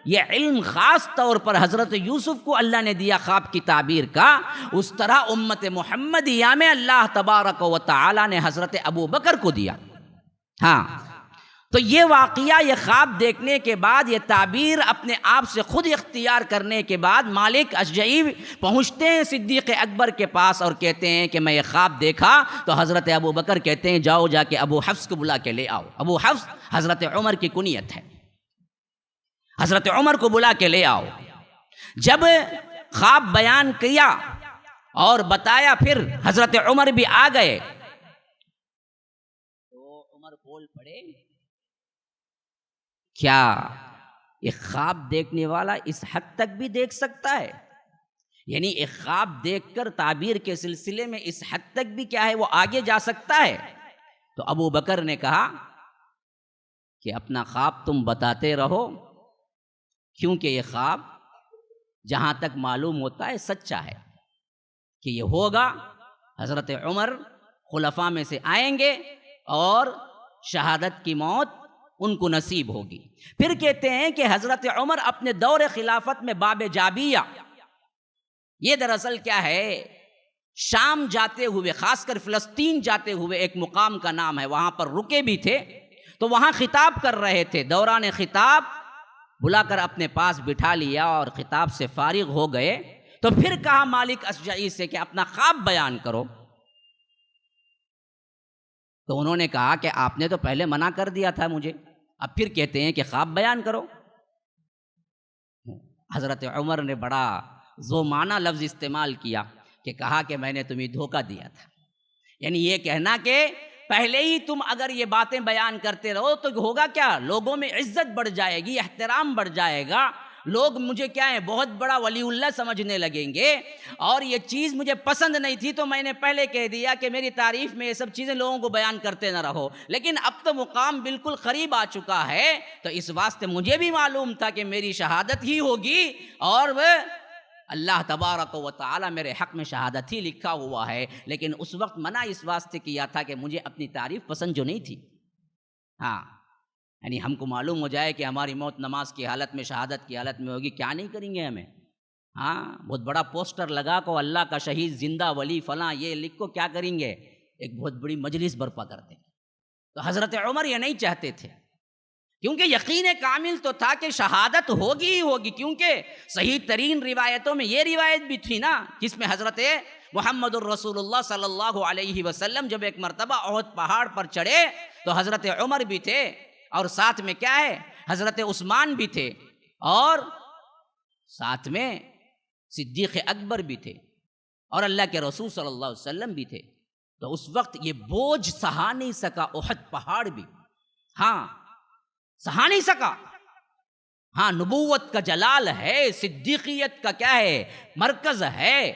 یہ علم خاص طور پر حضرت یوسف کو اللہ نے دیا خواب کی تعبیر کا، اس طرح امت محمدیہ میں اللہ تبارک و تعالی نے حضرت ابو بکر کو دیا. ہاں، تو یہ واقعہ، یہ خواب دیکھنے کے بعد، یہ تعبیر اپنے آپ سے خود اختیار کرنے کے بعد مالک اشجعی پہنچتے ہیں صدیق اکبر کے پاس اور کہتے ہیں کہ میں یہ خواب دیکھا. تو حضرت ابو بکر کہتے ہیں جاؤ جا کے ابو حفص کو بلا کے لے آؤ. ابو حفص حضرت عمر کی کنیت ہے، حضرت عمر کو بلا کے لے آؤ. جب خواب بیان کیا اور بتایا، پھر حضرت عمر بھی آ گئے تو عمر بول پڑے، کیا ایک خواب دیکھنے والا اس حد تک بھی دیکھ سکتا ہے؟ یعنی ایک خواب دیکھ کر تعبیر کے سلسلے میں اس حد تک بھی کیا ہے وہ آگے جا سکتا ہے؟ تو ابو بکر نے کہا کہ اپنا خواب تم بتاتے رہو، کیونکہ یہ خواب جہاں تک معلوم ہوتا ہے سچا ہے کہ یہ ہوگا. حضرت عمر خلفاء میں سے آئیں گے اور شہادت کی موت ان کو نصیب ہوگی۔ پھر کہتے ہیں کہ حضرت عمر اپنے دور خلافت میں باب جابیہ، یہ دراصل کیا ہے، شام جاتے ہوئے، خاص کر فلسطین جاتے ہوئے ایک مقام کا نام ہے، وہاں پر رکے بھی تھے، تو وہاں خطاب کر رہے تھے، دوران خطاب بلا کر اپنے پاس بٹھا لیا اور خطاب سے فارغ ہو گئے، تو پھر کہا مالک اشجعی سے کہ اپنا خواب بیان کرو، تو انہوں نے کہا کہ آپ نے تو پہلے منع کر دیا تھا مجھے، اب پھر کہتے ہیں کہ خواب بیان کرو۔ حضرت عمر نے بڑا ذو معنی لفظ استعمال کیا کہ کہا کہ میں نے تمہیں دھوکہ دیا تھا، یعنی یہ کہنا کہ پہلے ہی تم اگر یہ باتیں بیان کرتے رہو تو ہوگا کیا، لوگوں میں عزت بڑھ جائے گی، احترام بڑھ جائے گا، لوگ مجھے کیا ہے بہت بڑا ولی اللہ سمجھنے لگیں گے، اور یہ چیز مجھے پسند نہیں تھی تو میں نے پہلے کہہ دیا کہ میری تعریف میں یہ سب چیزیں لوگوں کو بیان کرتے نہ رہو، لیکن اب تو مقام بالکل قریب آ چکا ہے، تو اس واسطے مجھے بھی معلوم تھا کہ میری شہادت ہی ہوگی، اور وہ اللہ تبارک و تعالی میرے حق میں شہادت ہی لکھا ہوا ہے، لیکن اس وقت منع اس واسطے کیا تھا کہ مجھے اپنی تعریف پسند جو نہیں تھی۔ ہاں، یعنی ہم کو معلوم ہو جائے کہ ہماری موت نماز کی حالت میں، شہادت کی حالت میں ہوگی، کیا نہیں کریں گے ہمیں؟ ہاں، بہت بڑا پوسٹر لگا کو اللہ کا شہید زندہ ولی فلاں یہ لکھ کو کیا کریں گے، ایک بہت بڑی مجلس برپا کر دیں گے۔ تو حضرت عمر یہ نہیں چاہتے تھے، کیونکہ یقین کامل تو تھا کہ شہادت ہوگی ہی ہوگی، کیونکہ صحیح ترین روایتوں میں یہ روایت بھی تھی نا، جس میں حضرت محمد الرسول اللہ صلی اللہ علیہ وسلم جب ایک مرتبہ احد پہاڑ پر چڑھے تو حضرت عمر بھی تھے، اور ساتھ میں کیا ہے، حضرت عثمان بھی تھے، اور ساتھ میں صدیق اکبر بھی تھے، اور اللہ کے رسول صلی اللہ علیہ وسلم بھی تھے۔ تو اس وقت یہ بوجھ سہا نہیں سکا احد پہاڑ بھی، ہاں سہا نہیں سکا۔ ہاں، نبوت کا جلال ہے، صدیقیت کا کیا ہے، مرکز ہے،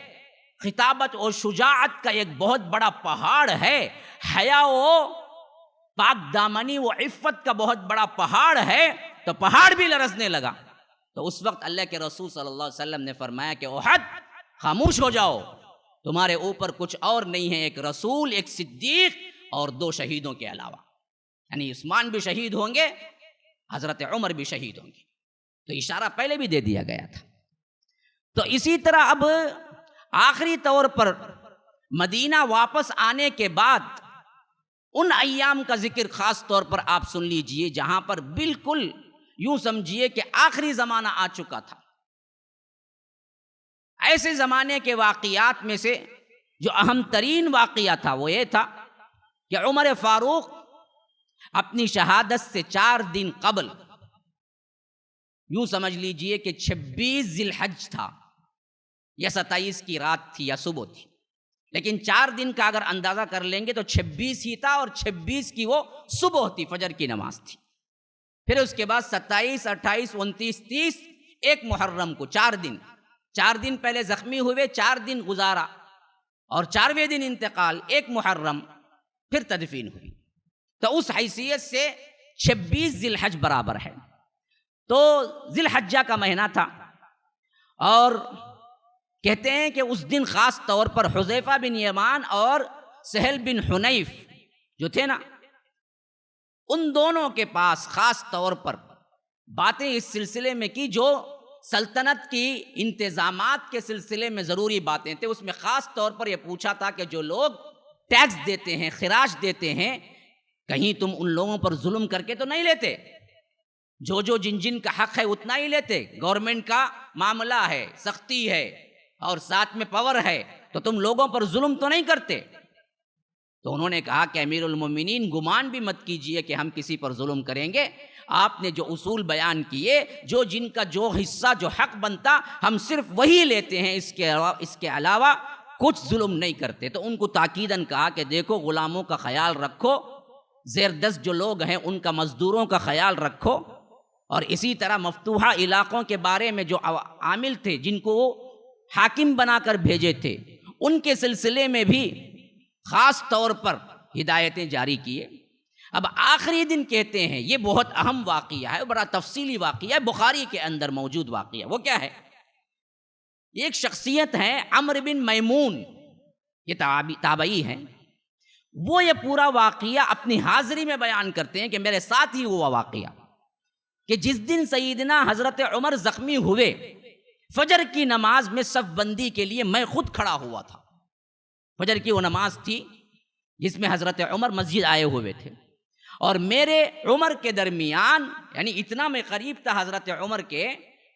خطابت اور شجاعت کا ایک بہت بڑا پہاڑ ہے، حیا و پاک دامنی و عفت کا بہت بڑا پہاڑ ہے، تو پہاڑ بھی لرزنے لگا۔ تو اس وقت اللہ کے رسول صلی اللہ علیہ وسلم نے فرمایا کہ احد خاموش ہو جاؤ، تمہارے اوپر کچھ اور نہیں ہے، ایک رسول، ایک صدیق اور 2 شہیدوں کے علاوہ، یعنی عثمان بھی شہید ہوں گے، حضرت عمر بھی شہید ہوں گے۔ تو اشارہ پہلے بھی دے دیا گیا تھا۔ تو اسی طرح اب آخری طور پر مدینہ واپس آنے کے بعد ان ایام کا ذکر خاص طور پر آپ سن لیجئے جہاں پر بالکل یوں سمجھیے کہ آخری زمانہ آ چکا تھا۔ ایسے زمانے کے واقعات میں سے جو اہم ترین واقعہ تھا وہ یہ تھا کہ عمر فاروق اپنی شہادت سے 4 دن قبل، یوں سمجھ لیجئے کہ 26 ذی الحج تھا، یا 27 کی رات تھی یا صبح تھی، لیکن 4 دن کا اگر اندازہ کر لیں گے تو 26 ہی تھا، اور 26 کی وہ صبح تھی، فجر کی نماز تھی۔ پھر اس کے بعد 27، 28، 29، 30، 1 محرم کو 4 دن پہلے زخمی ہوئے، 4 دن گزارا، اور 4ویں دن انتقال، 1 محرم، پھر تدفین ہوئی۔ تو اس حیثیت سے 26 ذی الحج برابر ہے۔ تو ذی الحجہ کا مہینہ تھا، اور کہتے ہیں کہ اس دن خاص طور پر حذیفہ بن یمان اور سہل بن حنیف جو تھے نا، ان دونوں کے پاس خاص طور پر باتیں اس سلسلے میں کی جو سلطنت کی انتظامات کے سلسلے میں ضروری باتیں تھے۔ اس میں خاص طور پر یہ پوچھا تھا کہ جو لوگ ٹیکس دیتے ہیں، خراج دیتے ہیں، کہیں تم ان لوگوں پر ظلم کر کے تو نہیں لیتے، جو جن کا حق ہے اتنا ہی لیتے، گورنمنٹ کا معاملہ ہے، سختی ہے اور ساتھ میں پاور ہے، تو تم لوگوں پر ظلم تو نہیں کرتے۔ تو انہوں نے کہا کہ امیر المومنین گمان بھی مت کیجئے کہ ہم کسی پر ظلم کریں گے، آپ نے جو اصول بیان کیے، جن کا جو حصہ جو حق بنتا ہم صرف وہی لیتے ہیں، اس کے علاوہ کچھ ظلم نہیں کرتے۔ تو ان کو تاکیداً کہا کہ دیکھو غلاموں کا خیال رکھو، زیر دست جو لوگ ہیں ان کا مزدوروں کا خیال رکھو، اور اسی طرح مفتوحہ علاقوں کے بارے میں جو عامل تھے جن کو وہ حاکم بنا کر بھیجے تھے، ان کے سلسلے میں بھی خاص طور پر ہدایتیں جاری کیے۔ اب آخری دن کہتے ہیں، یہ بہت اہم واقعہ ہے، بڑا تفصیلی واقعہ ہے، بخاری کے اندر موجود واقعہ۔ وہ کیا ہے؟ ایک شخصیت ہے عمرو بن میمون، یہ تابعی ہیں، وہ یہ پورا واقعہ اپنی حاضری میں بیان کرتے ہیں کہ میرے ساتھ ہی ہوا واقعہ کہ جس دن سیدنا حضرت عمر زخمی ہوئے، فجر کی نماز میں صف بندی کے لیے میں خود کھڑا ہوا تھا۔ فجر کی وہ نماز تھی جس میں حضرت عمر مسجد آئے ہوئے تھے، اور میرے عمر کے درمیان، یعنی اتنا میں قریب تھا حضرت عمر کے،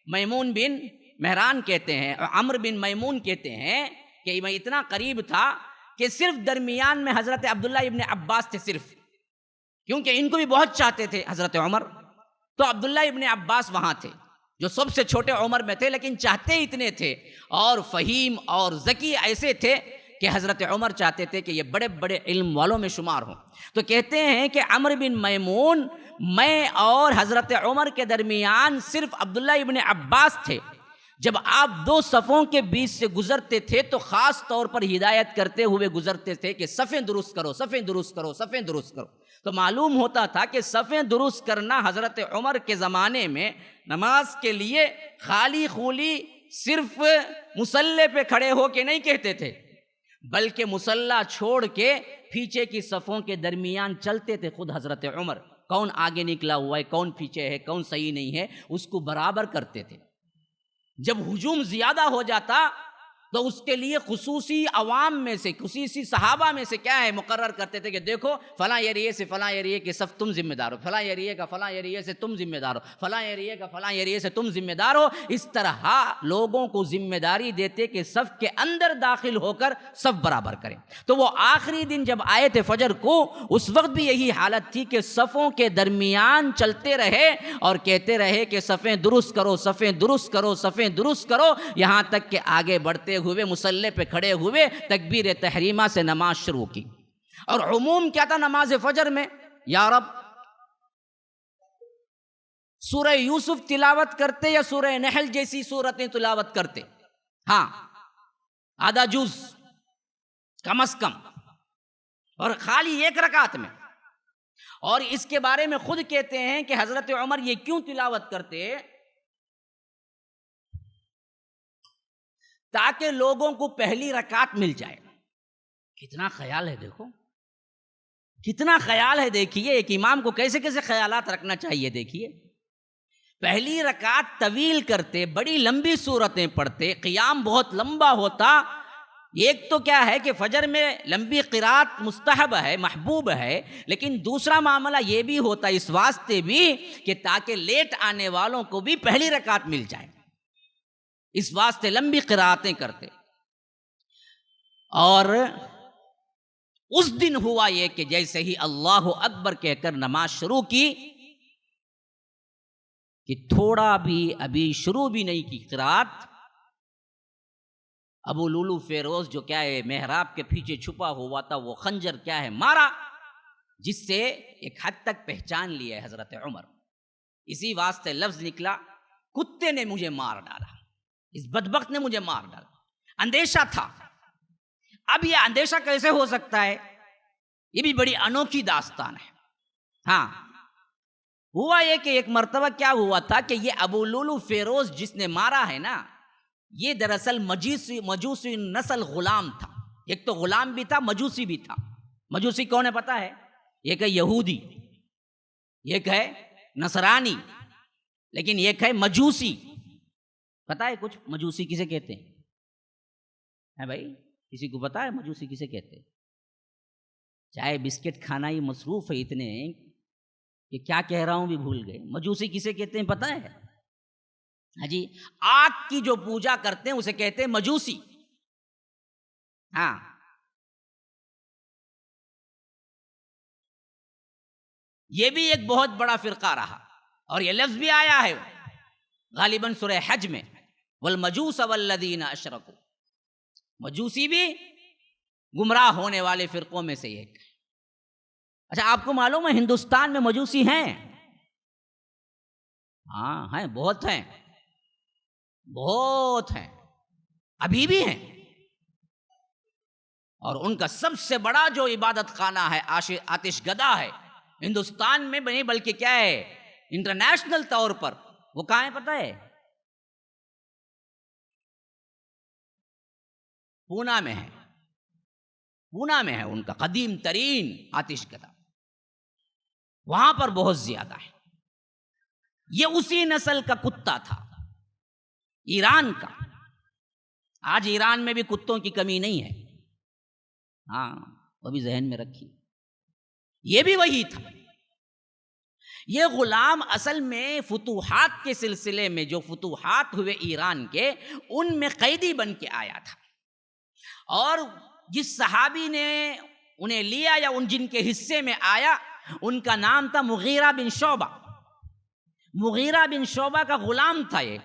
میمون بن مہران کہتے ہیں، عمر بن میمون کہتے ہیں کہ میں اتنا قریب تھا کہ صرف درمیان میں حضرت عبداللہ ابن عباس تھے، صرف، کیونکہ ان کو بھی بہت چاہتے تھے حضرت عمر، تو عبداللہ ابن عباس وہاں تھے جو سب سے چھوٹے عمر میں تھے، لیکن چاہتے اتنے تھے اور فہیم اور ذکی ایسے تھے کہ حضرت عمر چاہتے تھے کہ یہ بڑے بڑے علم والوں میں شمار ہوں۔ تو کہتے ہیں کہ عمر بن میمون، میں اور حضرت عمر کے درمیان صرف عبداللہ ابن عباس تھے۔ جب آپ دو صفوں کے بیچ سے گزرتے تھے تو خاص طور پر ہدایت کرتے ہوئے گزرتے تھے کہ صفیں درست کرو، صفیں درست کرو، صفیں درست کرو۔ تو معلوم ہوتا تھا کہ صفیں درست کرنا حضرت عمر کے زمانے میں نماز کے لیے خالی خولی صرف مصلی پہ کھڑے ہو کے نہیں کہتے تھے، بلکہ مصلی چھوڑ کے پیچھے کی صفوں کے درمیان چلتے تھے خود حضرت عمر، کون آگے نکلا ہوا ہے، کون پیچھے ہے، کون صحیح نہیں ہے، اس کو برابر کرتے تھے۔ جب ہجوم زیادہ ہو جاتا تو اس کے لیے خصوصی عوام میں سے، خصوصی صحابہ میں سے کیا ہے مقرر کرتے تھے کہ دیکھو فلاں ایریے سے فلاں ایریے کے صف تم ذمہ دار ہو، فلاں ایریے کا فلاں ایریے سے تم ذمہ دار ہو، فلاں ایریے کا فلاں ایریے سے تم ذمہ دار ہو۔ اس طرح لوگوں کو ذمہ داری دیتے کہ صف کے اندر داخل ہو کر صف برابر کریں۔ تو وہ آخری دن جب آئے تھے فجر کو، اس وقت بھی یہی حالت تھی کہ صفوں کے درمیان چلتے رہے اور کہتے رہے کہ صفیں درست کرو، صفیں درست کرو، صفیں درست کرو، یہاں تک کہ آگے بڑھتے ہوئے مصلی پہ کھڑے ہوئے تکبیر تحریمہ سے نماز شروع کی۔ اور عموم کیا تھا نماز فجر میں؟ یا رب سورہ یوسف تلاوت کرتے یا سورہ نحل جیسی سورتیں تلاوت کرتے؟ ہاں، آدھا جز کم از کم، اور خالی ایک رکعت میں۔ اور اس کے بارے میں خود کہتے ہیں کہ حضرت عمر یہ کیوں تلاوت کرتے؟ تاکہ لوگوں کو پہلی رکعت مل جائے۔ کتنا خیال ہے، دیکھو کتنا خیال ہے، دیکھیے ایک امام کو کیسے کیسے خیالات رکھنا چاہیے۔ دیکھیے پہلی رکعت طویل کرتے، بڑی لمبی سورتیں پڑھتے، قیام بہت لمبا ہوتا۔ ایک تو کیا ہے کہ فجر میں لمبی قرات مستحب ہے، محبوب ہے، لیکن دوسرا معاملہ یہ بھی ہوتا اس واسطے بھی کہ تاکہ لیٹ آنے والوں کو بھی پہلی رکعت مل جائے، اس واسطے لمبی قراتیں کرتے۔ اور اس دن ہوا یہ کہ جیسے ہی اللہ اکبر کہہ کر نماز شروع کی کہ تھوڑا بھی ابھی شروع بھی نہیں کی قرات، ابو لولو فیروز جو کیا ہے محراب کے پیچھے چھپا ہوا تھا، وہ خنجر کیا ہے مارا، جس سے ایک حد تک پہچان لیا ہے حضرت عمر۔ اسی واسطے لفظ نکلا کتے نے مجھے مار ڈالا، اس بدبخت نے مجھے مار ڈالا۔ اندیشہ تھا۔ اب یہ اندیشہ کیسے ہو سکتا ہے؟ یہ بھی بڑی انوکھی داستان ہے۔ ہاں، ہوا یہ کہ ایک مرتبہ کیا ہوا تھا کہ یہ ابو لولو فیروز جس نے مارا ہے نا، یہ دراصل مجوسی نسل غلام تھا۔ ایک تو غلام بھی تھا، مجوسی بھی تھا۔ مجوسی کون ہے پتا ہے؟ ایک ہے یہودی، ایک ہے نصرانی، لیکن ایک ہے مجوسی۔ پتا ہے کچھ مجوسی کسے کہتے ہیں بھائی؟ کسی کو پتا ہے مجوسی کسے کہتے ہیں؟ چائے بسکٹ کھانا ہی مصروف ہے اتنے کہ کیا کہہ رہا ہوں بھی بھول گئے۔ مجوسی کسے کہتے ہیں پتا ہے؟ ہاں جی، آگ کی جو پوجا کرتے ہیں اسے کہتے ہیں مجوسی۔ ہاں، یہ بھی ایک بہت بڑا فرقہ رہا، اور یہ لفظ بھی آیا ہے غالباً سورہ حج میں، والمجوس والذین اشرکوا۔ مجوسی بھی گمراہ ہونے والے فرقوں میں سے ایک۔ اچھا، آپ کو معلوم ہے ہندوستان میں مجوسی ہیں؟ ہاں ہیں، بہت ہیں، بہت ہیں، ابھی بھی ہیں۔ اور ان کا سب سے بڑا جو عبادت خانہ ہے آتش گدا ہے ہندوستان میں نہیں بلکہ کیا ہے انٹرنیشنل طور پر، وہ کہاں ہے پتہ ہے؟ پونا میں ہے۔ پونا میں ہے ان کا قدیم ترین آتش کدہ، وہاں پر بہت زیادہ ہے۔ یہ اسی نسل کا کتا تھا، ایران کا۔ آج ایران میں بھی کتوں کی کمی نہیں ہے، ہاں وہ بھی ذہن میں رکھی، یہ بھی وہی تھا۔ یہ غلام اصل میں فتوحات کے سلسلے میں جو فتوحات ہوئے ایران کے، ان میں قیدی بن کے آیا تھا، اور جس صحابی نے انہیں لیا یا ان جن کے حصے میں آیا، ان کا نام تھا مغیرہ بن شعبہ۔ مغیرہ بن شعبہ کا غلام تھا یہ،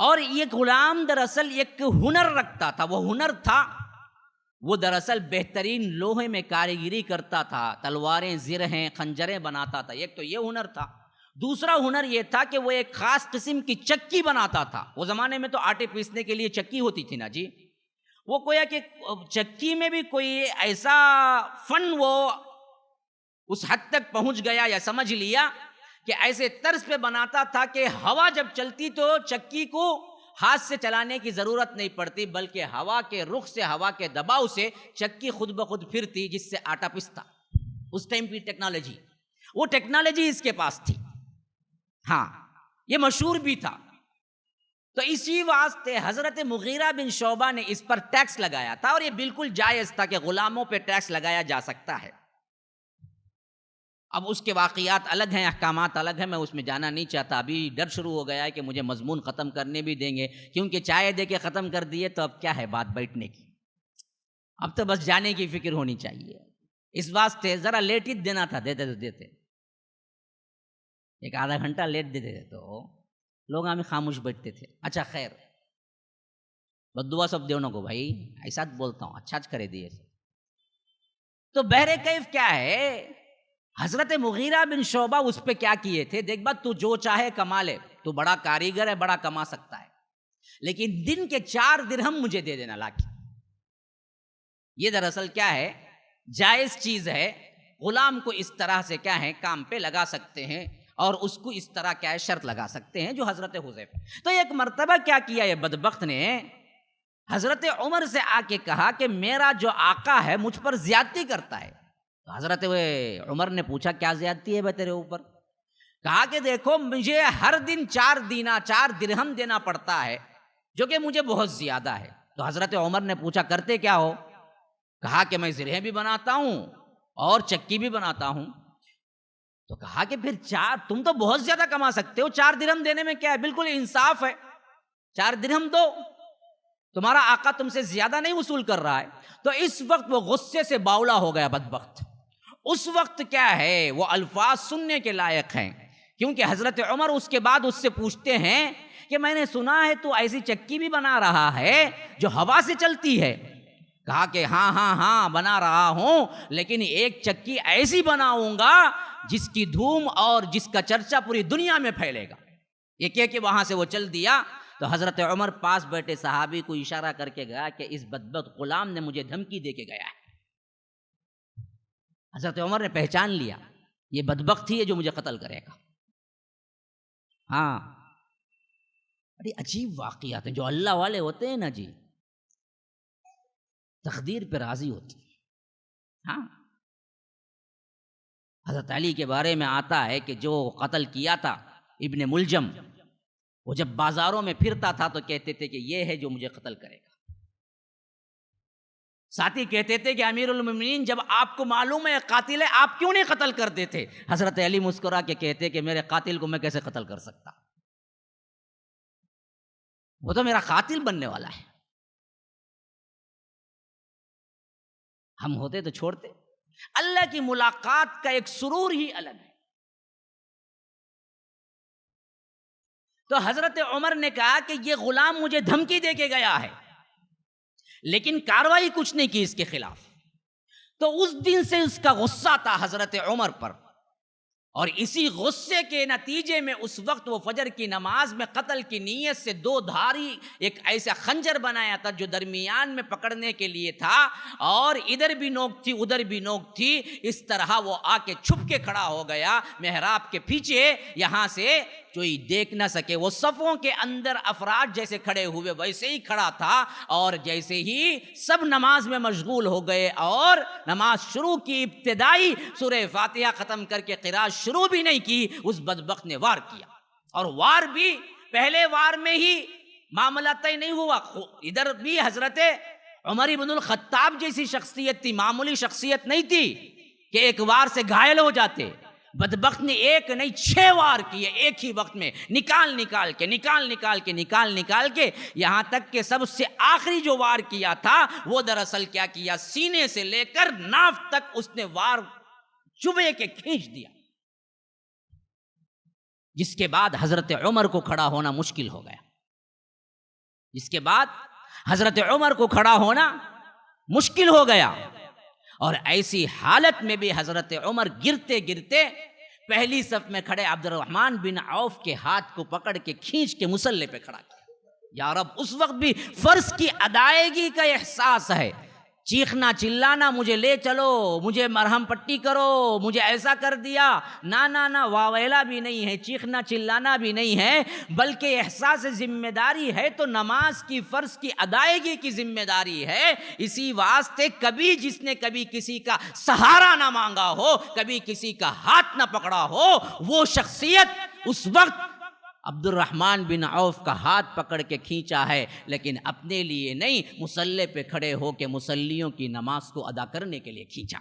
اور یہ غلام دراصل ایک ہنر رکھتا تھا۔ وہ ہنر تھا، وہ دراصل بہترین لوہے میں کاریگری کرتا تھا، تلواریں، زرہیں، خنجریں بناتا تھا۔ ایک تو یہ ہنر تھا، دوسرا ہنر یہ تھا کہ وہ ایک خاص قسم کی چکی بناتا تھا۔ وہ زمانے میں تو آٹے پیسنے کے لیے چکی ہوتی تھی نا جی، وہ کویا کہ چکی میں بھی کوئی ایسا فن وہ اس حد تک پہنچ گیا یا سمجھ لیا کہ ایسے طرز پہ بناتا تھا کہ ہوا جب چلتی تو چکی کو ہاتھ سے چلانے کی ضرورت نہیں پڑتی، بلکہ ہوا کے رخ سے، ہوا کے دباؤ سے چکی خود بخود پھرتی، جس سے آٹا پستا۔ اس ٹائم کی ٹیکنالوجی، وہ ٹیکنالوجی اس کے پاس تھی، ہاں یہ مشہور بھی تھا۔ تو اسی واسطے حضرت مغیرہ بن شعبہ نے اس پر ٹیکس لگایا تھا، اور یہ بالکل جائز تھا کہ غلاموں پہ ٹیکس لگایا جا سکتا ہے۔ اب اس کے واقعات الگ ہیں، احکامات الگ ہیں، میں اس میں جانا نہیں چاہتا۔ ابھی ڈر شروع ہو گیا ہے کہ مجھے مضمون ختم کرنے بھی دیں گے، کیونکہ چائے دے کے ختم کر دیے تو اب کیا ہے بات بیٹھنے کی، اب تو بس جانے کی فکر ہونی چاہیے۔ اس واسطے ذرا لیٹ ہی دینا تھا، دیتے تو دیتے، ایک آدھا گھنٹہ لیٹ دیتے تھے تو لوگ ہمیں خاموش بیٹھتے تھے۔ اچھا خیر، بدعا سب دیونوں کو بھائی ایسا بولتا ہوں، اچھا کرے دیے۔ تو بہر کیف کیا ہے، حضرت مغیرہ بن شعبہ اس پہ کیا کیے تھے، دیکھ بات تو جو چاہے کما لے، تو بڑا کاریگر ہے، بڑا کما سکتا ہے، لیکن دن کے 4 درہم مجھے دے دینا لا کے۔ یہ دراصل کیا ہے، جائز چیز ہے، غلام کو اس طرح سے کیا ہے کام پہ لگا سکتے ہیں، اور اس کو اس طرح کیا ہے شرط لگا سکتے ہیں، جو حضرت حذیفہ۔ تو ایک مرتبہ کیا کیا یہ بدبخت نے، حضرت عمر سے آ کے کہا کہ میرا جو آقا ہے مجھ پر زیادتی کرتا ہے۔ تو حضرت عمر نے پوچھا کیا زیادتی ہے بھائی تیرے اوپر؟ کہا کہ دیکھو مجھے ہر دن 4 درہم دینا پڑتا ہے، جو کہ مجھے بہت زیادہ ہے۔ تو حضرت عمر نے پوچھا کرتے کیا ہو؟ کہا کہ میں زرہیں بھی بناتا ہوں اور چکی بھی بناتا ہوں۔ تو کہا کہ پھر تم تو بہت زیادہ کما سکتے ہو، 4 درہم دینے میں کیا ہے، بالکل انصاف ہے، 4 درہم دو، تمہارا آقا تم سے زیادہ نہیں وصول کر رہا ہے۔ تو اس وقت وہ غصے سے باولا ہو گیا بدبخت۔ اس وقت کیا ہے وہ الفاظ سننے کے لائق ہیں، کیونکہ حضرت عمر اس کے بعد اس سے پوچھتے ہیں کہ میں نے سنا ہے تو ایسی چکی بھی بنا رہا ہے جو ہوا سے چلتی ہے۔ کہا کہ ہاں بنا رہا ہوں، لیکن ایک چکی ایسی بناؤں گا جس کی دھوم اور جس کا چرچا پوری دنیا میں پھیلے گا۔ یہ کہہ کے وہاں سے وہ چل دیا۔ تو حضرت عمر پاس بیٹھے صحابی کو اشارہ کر کے گیا کہ اس بدبخت غلام نے مجھے دھمکی دے کے گیا ہے۔ حضرت عمر نے پہچان لیا یہ بدبخت ہی ہے جو مجھے قتل کرے گا۔ ہاں بڑی عجیب واقعات ہیں، جو اللہ والے ہوتے ہیں نا جی، تقدیر پہ راضی ہوتی ہے۔ ہاں حضرت علی کے بارے میں آتا ہے کہ جو قتل کیا تھا ابن ملجم، وہ جب بازاروں میں پھرتا تھا تو کہتے تھے کہ یہ ہے جو مجھے قتل کرے گا۔ ساتھی کہتے تھے کہ امیر المومنین جب آپ کو معلوم ہے قاتل ہے آپ کیوں نہیں قتل کرتے تھے؟ حضرت علی مسکرا کے کہتے کہ میرے قاتل کو میں کیسے قتل کر سکتا، وہ تو میرا قاتل بننے والا ہے۔ ہم ہوتے تو چھوڑتے۔ اللہ کی ملاقات کا ایک سرور ہی الگ ہے۔ تو حضرت عمر نے کہا کہ یہ غلام مجھے دھمکی دے کے گیا ہے، لیکن کاروائی کچھ نہیں کی اس کے خلاف۔ تو اس دن سے اس کا غصہ تھا حضرت عمر پر، اور اسی غصے کے نتیجے میں اس وقت وہ فجر کی نماز میں قتل کی نیت سے 2 دھاری ایک ایسا خنجر بنایا تھا جو درمیان میں پکڑنے کے لیے تھا، اور ادھر بھی نوک تھی ادھر بھی نوک تھی۔ اس طرح وہ آ کے چھپ کے کھڑا ہو گیا محراب کے پیچھے، یہاں سے جو ہی دیکھ نہ سکے. وہ صفوں کے اندر افراد جیسے کھڑے ہوئے ویسے ہی کھڑا تھا، اور جیسے ہی سب نماز میں مشغول ہو گئے اور نماز شروع کی، ابتدائی سورہ فاتحہ ختم کر کے قرات شروع بھی نہیں کی، اس بدبخت نے وار کیا. اور وار بھی پہلے وار میں ہی معاملہ طے نہیں ہوا. ادھر بھی حضرت عمر بن الخطاب جیسی شخصیت تھی، معمولی شخصیت نہیں تھی کہ ایک وار سے گھائل ہو جاتے. بدبخت نے ایک نہیں 6 وار کیے ایک ہی وقت میں، نکال نکال کے یہاں تک کہ سب سے آخری جو وار کیا تھا وہ دراصل کیا کیا، سینے سے لے کر ناف تک اس نے وار چبے کے کھینچ دیا، جس کے بعد حضرت عمر کو کھڑا ہونا مشکل ہو گیا. جس کے بعد حضرت عمر کو کھڑا ہونا مشکل ہو گیا. اور ایسی حالت میں بھی حضرت عمر گرتے گرتے پہلی صف میں کھڑے عبد الرحمن بن عوف کے ہاتھ کو پکڑ کے کھینچ کے مصلی پہ کھڑا کیا. یا رب، اس وقت بھی فرض کی ادائیگی کا احساس ہے. چیخنا چلانا، مجھے لے چلو، مجھے مرہم پٹی کرو، مجھے ایسا کر دیا، نہ واویلا بھی نہیں ہے، چیخنا چلانا بھی نہیں ہے، بلکہ احساس ذمہ داری ہے. تو نماز کی فرض کی ادائیگی کی ذمہ داری ہے. اسی واسطے کبھی جس نے کبھی کسی کا سہارا نہ مانگا ہو، کبھی کسی کا ہاتھ نہ پکڑا ہو، وہ شخصیت اس وقت عبد الرحمن بن عوف کا ہاتھ پکڑ کے کھینچا ہے، لیکن اپنے لیے نہیں، مصلی پہ کھڑے ہو کے مصلیوں کی نماز کو ادا کرنے کے لیے کھینچا.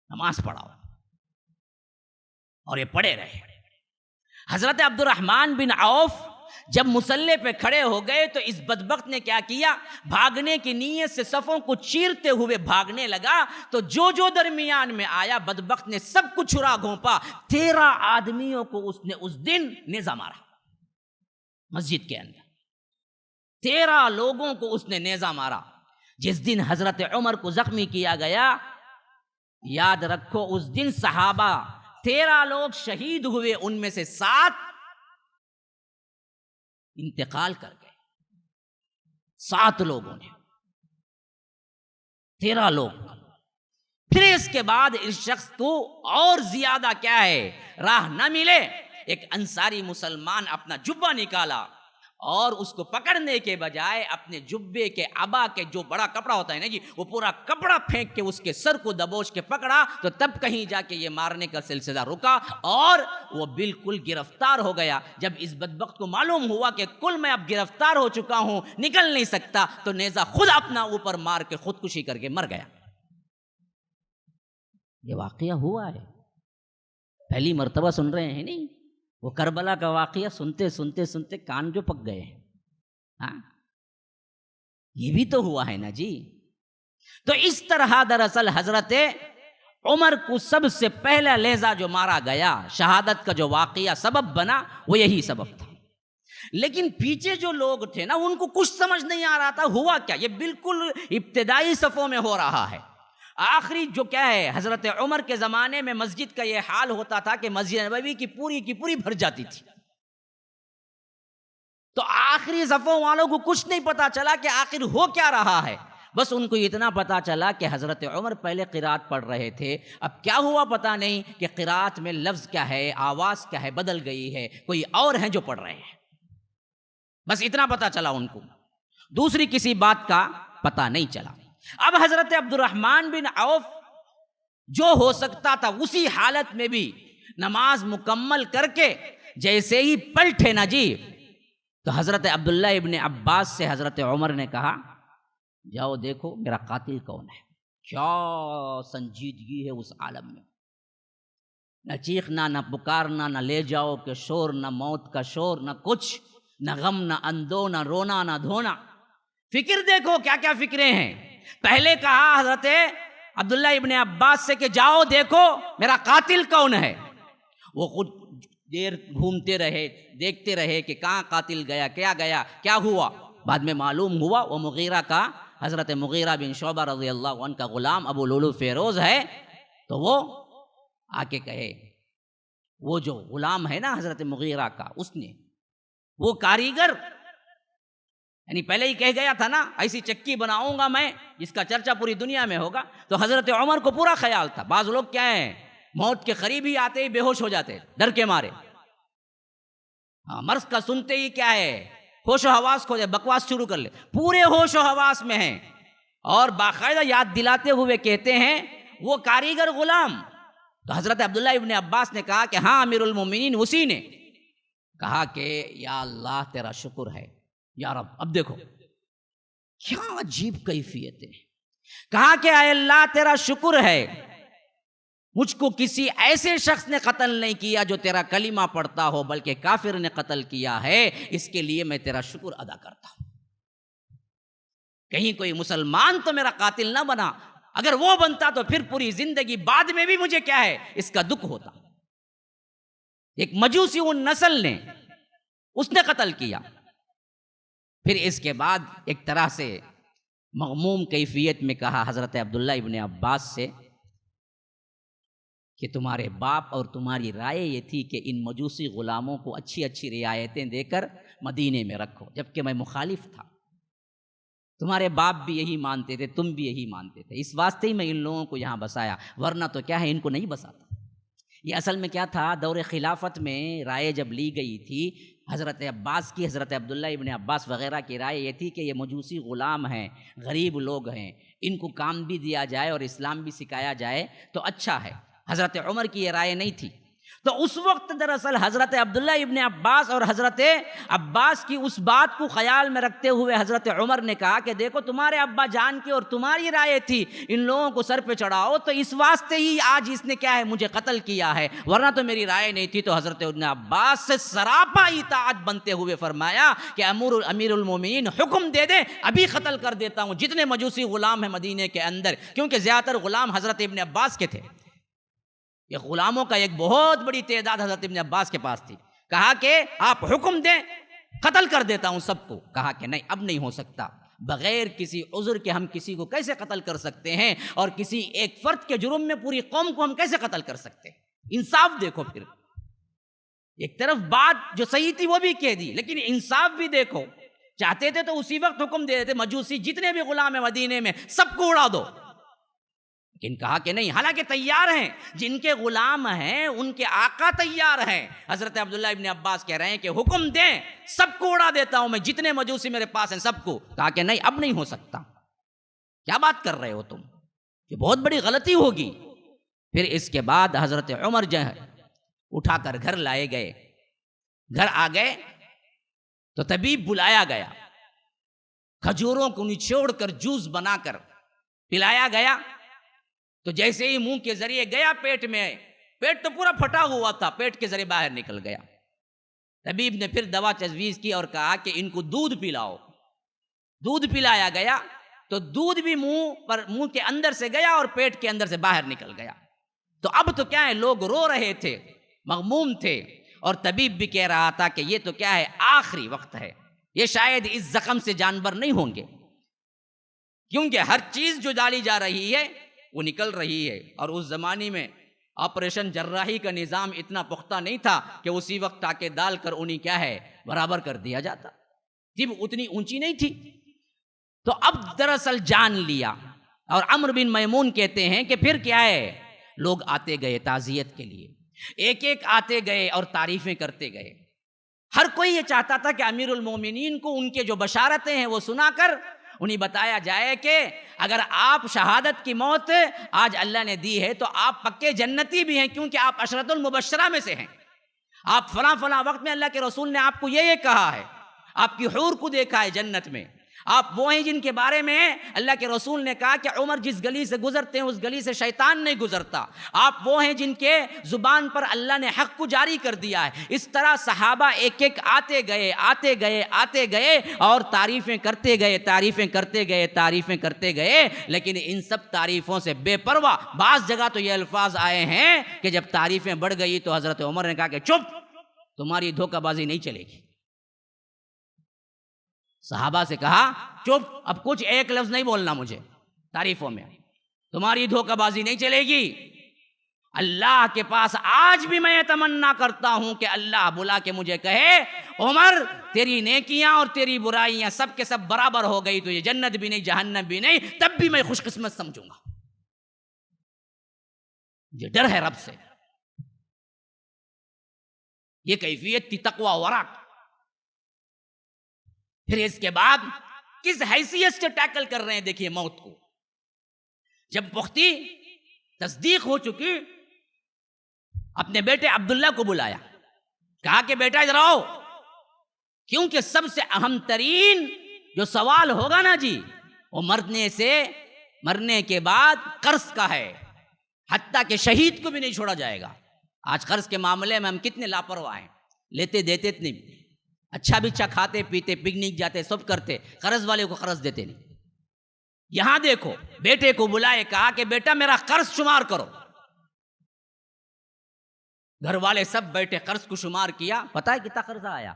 نماز پڑھاؤ، اور یہ پڑھے رہے. حضرت عبد الرحمن بن عوف جب مصلی پہ کھڑے ہو گئے تو اس بدبخت نے کیا کیا، بھاگنے کی نیت سے صفوں کو چیرتے ہوئے بھاگنے لگا. تو جو درمیان میں آیا، بدبخت نے سب کو چھرا گھونپا. 13 آدمیوں کو اس نے اس دن نیزہ مارا مسجد کے اندر. 13 لوگوں کو اس نے نیزہ مارا. جس دن حضرت عمر کو زخمی کیا گیا، یاد رکھو اس دن صحابہ 13 لوگ شہید ہوئے، ان میں سے 7 انتقال کر گئے. 7 لوگوں نے، 13 لوگ. پھر اس کے بعد اس شخص کو اور زیادہ کیا ہے، راہ نہ ملے، ایک انصاری مسلمان اپنا جبہ نکالا اور اس کو پکڑنے کے بجائے اپنے جبے کے عبا کے جو بڑا کپڑا ہوتا ہے نا جی، وہ پورا کپڑا پھینک کے اس کے سر کو دبوچ کے پکڑا. تو تب کہیں جا کے یہ مارنے کا سلسلہ رکا اور وہ بالکل گرفتار ہو گیا. جب اس بدبخت کو معلوم ہوا کہ کل میں اب گرفتار ہو چکا ہوں، نکل نہیں سکتا، تو نیزہ خود اپنا اوپر مار کے خودکشی کر کے مر گیا. یہ واقعہ ہوا ہے، پہلی مرتبہ سن رہے ہیں نہیں؟ وہ کربلا کا واقعہ سنتے کان جو پک گئے ہیں. ہاں، یہ بھی تو ہوا ہے نا جی. تو اس طرح دراصل حضرت عمر کو سب سے پہلا لیزہ جو مارا گیا، شہادت کا جو واقعہ سبب بنا، وہ یہی سبب تھا. لیکن پیچھے جو لوگ تھے نا، ان کو کچھ سمجھ نہیں آ رہا تھا ہوا کیا. یہ بالکل ابتدائی صفوں میں ہو رہا ہے. آخری جو کیا ہے، حضرت عمر کے زمانے میں مسجد کا یہ حال ہوتا تھا کہ مسجد نبوی کی پوری بھر جاتی تھی. تو آخری صفوں والوں کو کچھ نہیں پتا چلا کہ آخر ہو کیا رہا ہے. بس ان کو اتنا پتا چلا کہ حضرت عمر پہلے قرات پڑھ رہے تھے، اب کیا ہوا پتا نہیں کہ قرات میں لفظ کیا ہے، آواز کیا ہے، بدل گئی ہے، کوئی اور ہیں جو پڑھ رہے ہیں. بس اتنا پتا چلا ان کو، دوسری کسی بات کا پتا نہیں چلا. اب حضرت عبد الرحمن بن عوف جو ہو سکتا تھا اسی حالت میں بھی نماز مکمل کر کے جیسے ہی پلٹے نا جی، تو حضرت عبداللہ ابن عباس سے حضرت عمر نے کہا، جاؤ دیکھو میرا قاتل کون ہے. کیا سنجیدگی ہے اس عالم میں، نہ چیخنا، نہ پکارنا، نہ لے جاؤ کے شور، نہ موت کا شور، نہ کچھ، نہ غم، نہ اندو، نہ رونا، نہ دھونا. فکر دیکھو کیا کیا فکریں ہیں. پہلے کہا حضرت عبداللہ ابن عباس سے کہ جاؤ دیکھو میرا قاتل کون ہے. وہ خود دیر گھومتے رہے، دیکھتے رہے کہ کہاں قاتل گیا، کیا ہوا. بعد میں معلوم ہوا وہ مغیرہ کا، حضرت مغیرہ بن شعبہ رضی اللہ عنہ کا غلام ابو لولو فیروز ہے. تو وہ آ کے کہے، وہ جو غلام ہے نا حضرت مغیرہ کا، اس نے وہ کاریگر، یعنی پہلے ہی کہہ گیا تھا نا ایسی چکی بناؤں گا میں جس کا چرچا پوری دنیا میں ہوگا. تو حضرت عمر کو پورا خیال تھا. بعض لوگ کیا ہیں، موت کے قریب ہی آتے ہی بے ہوش ہو جاتے ڈر کے مارے. ہاں، مرض کا سنتے ہی کیا ہے، ہوش و حواس کھو جائے، بکواس شروع کر لے، پورے ہوش و حواس میں ہیں، اور باقاعدہ یاد دلاتے ہوئے کہتے ہیں وہ کاریگر غلام. تو حضرت عبداللہ ابن عباس نے کہا کہ ہاں امیر المومنین اسی نے کہا کہ یا اللہ تیرا شکر ہے یا رب. اب دیکھو کیا عجیب کیفیت ہے. کہا کہ اے اللہ تیرا شکر ہے مجھ کو کسی ایسے شخص نے قتل نہیں کیا جو تیرا کلمہ پڑھتا ہو، بلکہ کافر نے قتل کیا ہے، اس کے لیے میں تیرا شکر ادا کرتا ہوں. کہیں کوئی مسلمان تو میرا قاتل نہ بنا، اگر وہ بنتا تو پھر پوری زندگی بعد میں بھی مجھے کیا ہے اس کا دکھ ہوتا. ایک مجوسی ان نسل نے اس نے قتل کیا. پھر اس کے بعد ایک طرح سے مغموم کیفیت میں کہا حضرت عبداللہ ابن عباس سے کہ تمہارے باپ اور تمہاری رائے یہ تھی کہ ان مجوسی غلاموں کو اچھی اچھی رعایتیں دے کر مدینے میں رکھو، جبکہ میں مخالف تھا. تمہارے باپ بھی یہی مانتے تھے، تم بھی یہی مانتے تھے، اس واسطے ہی میں ان لوگوں کو یہاں بسایا، ورنہ تو کیا ہے ان کو نہیں بساتا. یہ اصل میں کیا تھا، دور خلافت میں رائے جب لی گئی تھی حضرت عباس کی، حضرت عبداللہ ابن عباس وغیرہ کی رائے یہ تھی کہ یہ مجوسی غلام ہیں، غریب لوگ ہیں، ان کو کام بھی دیا جائے اور اسلام بھی سکھایا جائے تو اچھا ہے. حضرت عمر کی یہ رائے نہیں تھی. تو اس وقت دراصل حضرت عبداللہ ابن عباس اور حضرت عباس کی اس بات کو خیال میں رکھتے ہوئے حضرت عمر نے کہا کہ دیکھو تمہارے ابا جان کی اور تمہاری رائے تھی ان لوگوں کو سر پہ چڑھاؤ، تو اس واسطے ہی آج اس نے کیا ہے مجھے قتل کیا ہے، ورنہ تو میری رائے نہیں تھی. تو حضرت ابن عباس سے سراپا اطاعت بنتے ہوئے فرمایا کہ امیر المومنین حکم دے دے ابھی قتل کر دیتا ہوں جتنے مجوسی غلام ہیں مدینے کے اندر، کیونکہ زیادہ تر غلام حضرت ابن عباس کے تھے. یہ غلاموں کا ایک بہت بڑی تعداد حضرت ابن عباس کے پاس تھی. کہا کہ آپ حکم دیں قتل کر دیتا ہوں سب کو. کہا کہ نہیں اب نہیں ہو سکتا، بغیر کسی عذر کے ہم کسی کو کیسے قتل کر سکتے ہیں، اور کسی ایک فرد کے جرم میں پوری قوم کو ہم کیسے قتل کر سکتے ہیں. انصاف دیکھو، پھر ایک طرف بات جو صحیح تھی وہ بھی کہہ دی، لیکن انصاف بھی دیکھو. چاہتے تھے تو اسی وقت حکم دے دیتے مجوسی جتنے بھی غلام ہیں مدینے میں سب کو اڑا دو، لیکن کہا کہ نہیں، حالانکہ تیار ہیں، جن کے غلام ہیں ان کے آقا تیار ہیں. حضرت عبداللہ ابن عباس کہہ رہے ہیں کہ حکم دیں سب کو اڑا دیتا ہوں میں، جتنے مجوسی میرے پاس ہیں سب کو. کہا کہ نہیں اب نہیں ہو سکتا، کیا بات کر رہے ہو تم، یہ بہت بڑی غلطی ہوگی. پھر اس کے بعد حضرت عمر جو ہے اٹھا کر گھر لائے گئے. گھر آ گئے تو طبیب بلایا گیا، کھجوروں کو نچوڑ کر جوس بنا کر پلایا گیا. تو جیسے ہی منہ کے ذریعے گیا پیٹ میں، پیٹ تو پورا پھٹا ہوا تھا، پیٹ کے ذریعے باہر نکل گیا. طبیب نے پھر دوا تجویز کی اور کہا کہ ان کو دودھ پلاؤ. دودھ پلایا گیا تو دودھ بھی منہ کے اندر سے گیا اور پیٹ کے اندر سے باہر نکل گیا. تو اب تو کیا ہے لوگ رو رہے تھے، مغموم تھے، اور طبیب بھی کہہ رہا تھا کہ یہ تو کیا ہے آخری وقت ہے، یہ شاید اس زخم سے جانبر نہیں ہوں گے، کیونکہ ہر چیز جو ڈالی جا رہی ہے وہ نکل رہی ہے. اور اس زمانے میں آپریشن جراحی کا نظام اتنا پختہ نہیں تھا کہ اسی وقت ٹاکے ڈال کر انہیں کیا ہے برابر کر دیا جاتا، طب اتنی اونچی نہیں تھی. تو اب دراصل جان لیا. اور عمرو بن میمون کہتے ہیں کہ پھر کیا ہے لوگ آتے گئے تعزیت کے لیے، ایک ایک آتے گئے اور تعریفیں کرتے گئے. ہر کوئی یہ چاہتا تھا کہ امیر المومنین کو ان کے جو بشارتیں ہیں وہ سنا کر انہیں بتایا جائے کہ اگر آپ شہادت کی موت آج اللہ نے دی ہے تو آپ پکے جنتی بھی ہیں، کیونکہ آپ عشرۃ المبشرہ میں سے ہیں. آپ فلاں فلاں وقت میں اللہ کے رسول نے آپ کو یہ کہا ہے، آپ کی حور کو دیکھا ہے جنت میں. آپ وہ ہیں جن کے بارے میں اللہ کے رسول نے کہا کہ عمر جس گلی سے گزرتے ہیں اس گلی سے شیطان نہیں گزرتا. آپ وہ ہیں جن کے زبان پر اللہ نے حق کو جاری کر دیا ہے. اس طرح صحابہ ایک ایک آتے گئے آتے گئے آتے گئے اور تعریفیں کرتے گئے تعریفیں کرتے گئے تعریفیں کرتے گئے. لیکن ان سب تعریفوں سے بے پرواہ بعض جگہ تو یہ الفاظ آئے ہیں کہ جب تعریفیں بڑھ گئی تو حضرت عمر نے کہا کہ چپ، تمہاری دھوکہ بازی نہیں چلے گی. صحابہ سے کہا چپ، اب کچھ ایک لفظ نہیں بولنا مجھے تعریفوں میں، تمہاری دھوکہ بازی نہیں چلے گی. اللہ کے پاس آج بھی میں تمنا کرتا ہوں کہ اللہ بلا کے مجھے کہے عمر تیری نیکیاں اور تیری برائیاں سب کے سب برابر ہو گئی تو یہ جنت بھی نہیں جہنم بھی نہیں، تب بھی میں خوش قسمت سمجھوں گا. یہ ڈر ہے رب سے. یہ کیفیت تھی تقوی و ورع. پھر اس کے بعد کس حیثیت سے ٹیکل کر رہے ہیں دیکھیے موت کو. جب پختی تصدیق ہو چکی اپنے بیٹے عبداللہ کو بلایا, کہا کہ بیٹا ادھر آؤ, کیونکہ سب سے اہم ترین جو سوال ہوگا نا جی وہ مرنے کے بعد قرض کا ہے, حتیٰ کہ شہید کو بھی نہیں چھوڑا جائے گا. آج قرض کے معاملے میں ہم کتنے لاپرواہ ہیں, لیتے دیتے نہیں, اچھا بچھا کھاتے پیتے پکنک جاتے سب کرتے, قرض والے کو قرض دیتے نہیں. یہاں دیکھو بیٹے کو بلائے, کہا کہ بیٹا میرا قرض شمار کرو. گھر والے سب بیٹھے, قرض کو شمار کیا. پتہ ہے کتنا قرضہ آیا؟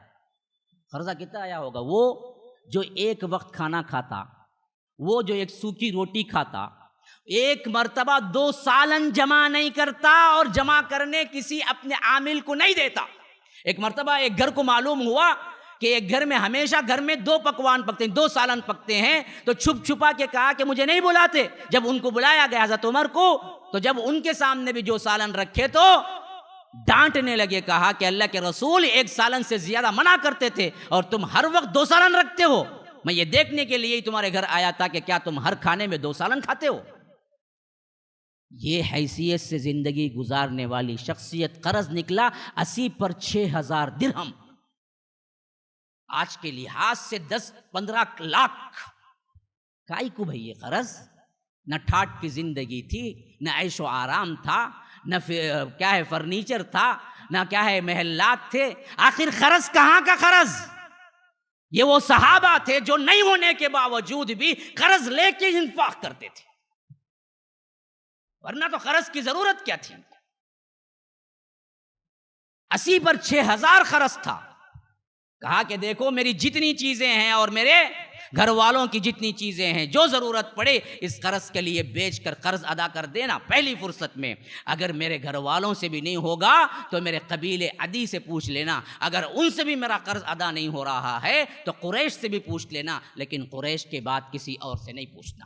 قرضہ کتنا آیا ہوگا؟ وہ جو ایک وقت کھانا کھاتا, وہ جو ایک سوکھی روٹی کھاتا, ایک مرتبہ 2 سالن جمع نہیں کرتا اور جمع کرنے کسی اپنے عامل کو نہیں دیتا. ایک مرتبہ ایک گھر کو معلوم ہوا کہ ایک گھر میں ہمیشہ گھر میں 2 پکوان پکتے ہیں, 2 سالن پکتے ہیں, تو چھپ چھپا کے کہا کہ مجھے نہیں بلاتے. جب ان کو بلایا گیا حضرت عمر کو, تو جب ان کے سامنے بھی جو سالن رکھے تو ڈانٹنے لگے, کہا کہ اللہ کے رسول 1 سالن سے زیادہ منع کرتے تھے اور تم ہر وقت 2 سالن رکھتے ہو. میں یہ دیکھنے کے لیے ہی تمہارے گھر آیا تھا کہ کیا تم ہر کھانے میں 2 سالن کھاتے ہو. یہ حیثیت سے زندگی گزارنے والی شخصیت. قرض نکلا 80 پر 6000 درہم, آج کے لحاظ سے 10-15 لاکھ. کائی کو بھئی یہ قرض؟ نہ ٹھاٹ کی زندگی تھی, نہ عیش و آرام تھا, نہ کیا ہے فرنیچر تھا, نہ کیا ہے محلات تھے. آخر قرض کہاں کا قرض؟ یہ وہ صحابہ تھے جو نہیں ہونے کے باوجود بھی قرض لے کے انفاق کرتے تھے, ورنہ تو قرض کی ضرورت کیا تھی. 80 پر 6000 قرض تھا. کہا کہ دیکھو میری جتنی چیزیں ہیں اور میرے گھر والوں کی جتنی چیزیں ہیں, جو ضرورت پڑے اس قرض کے لیے بیچ کر قرض ادا کر دینا پہلی فرصت میں. اگر میرے گھر والوں سے بھی نہیں ہوگا تو میرے قبیلے عدی سے پوچھ لینا, اگر ان سے بھی میرا قرض ادا نہیں ہو رہا ہے تو قریش سے بھی پوچھ لینا, لیکن قریش کے بعد کسی اور سے نہیں پوچھنا.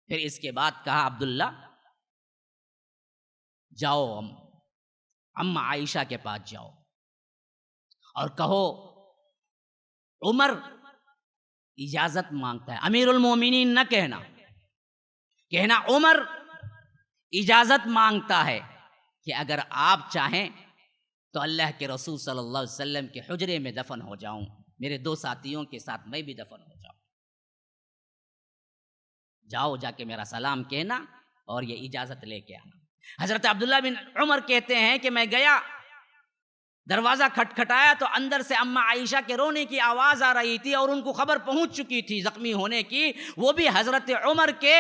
پھر اس کے بعد کہا عبداللہ جاؤ اماں عائشہ کے پاس جاؤ اور کہو عمر اجازت مانگتا ہے. امیر المومنین نہ کہنا, کہنا عمر اجازت مانگتا ہے کہ اگر آپ چاہیں تو اللہ کے رسول صلی اللہ علیہ وسلم کے حجرے میں دفن ہو جاؤں, میرے 2 ساتھیوں کے ساتھ میں بھی دفن ہو جاؤں. جاؤ جا کے میرا سلام کہنا اور یہ اجازت لے کے آنا. حضرت عبداللہ بن عمر کہتے ہیں کہ میں گیا, دروازہ کھٹکھٹایا تو اندر سے اماں عائشہ کے رونے کی آواز آ رہی تھی اور ان کو خبر پہنچ چکی تھی زخمی ہونے کی. وہ بھی حضرت عمر کے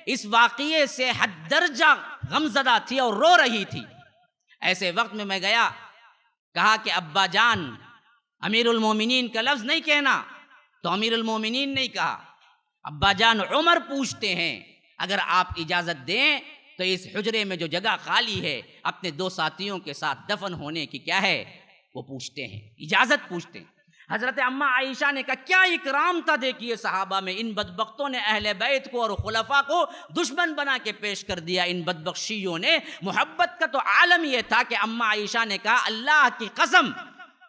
اس واقعے سے حد درجہ غمزدہ تھی اور رو رہی تھی. ایسے وقت میں گیا, کہا کہ ابا جان, امیر المومنین کا لفظ نہیں کہنا, تو امیر المومنین نہیں کہا, ابا جان عمر پوچھتے ہیں اگر آپ اجازت دیں تو اس حجرے میں جو جگہ خالی ہے اپنے 2 ساتھیوں کے ساتھ دفن ہونے کی کیا ہے وہ پوچھتے ہیں, اجازت پوچھتے ہیں. حضرت اماں عائشہ نے کہا کیا اکرام تھا دیکھیے صحابہ میں, ان بدبختوں نے اہل بیت کو اور خلفاء کو دشمن بنا کے پیش کر دیا. ان بدبخشیوں نے, محبت کا تو عالم یہ تھا کہ اماں عائشہ نے کہا اللہ کی قسم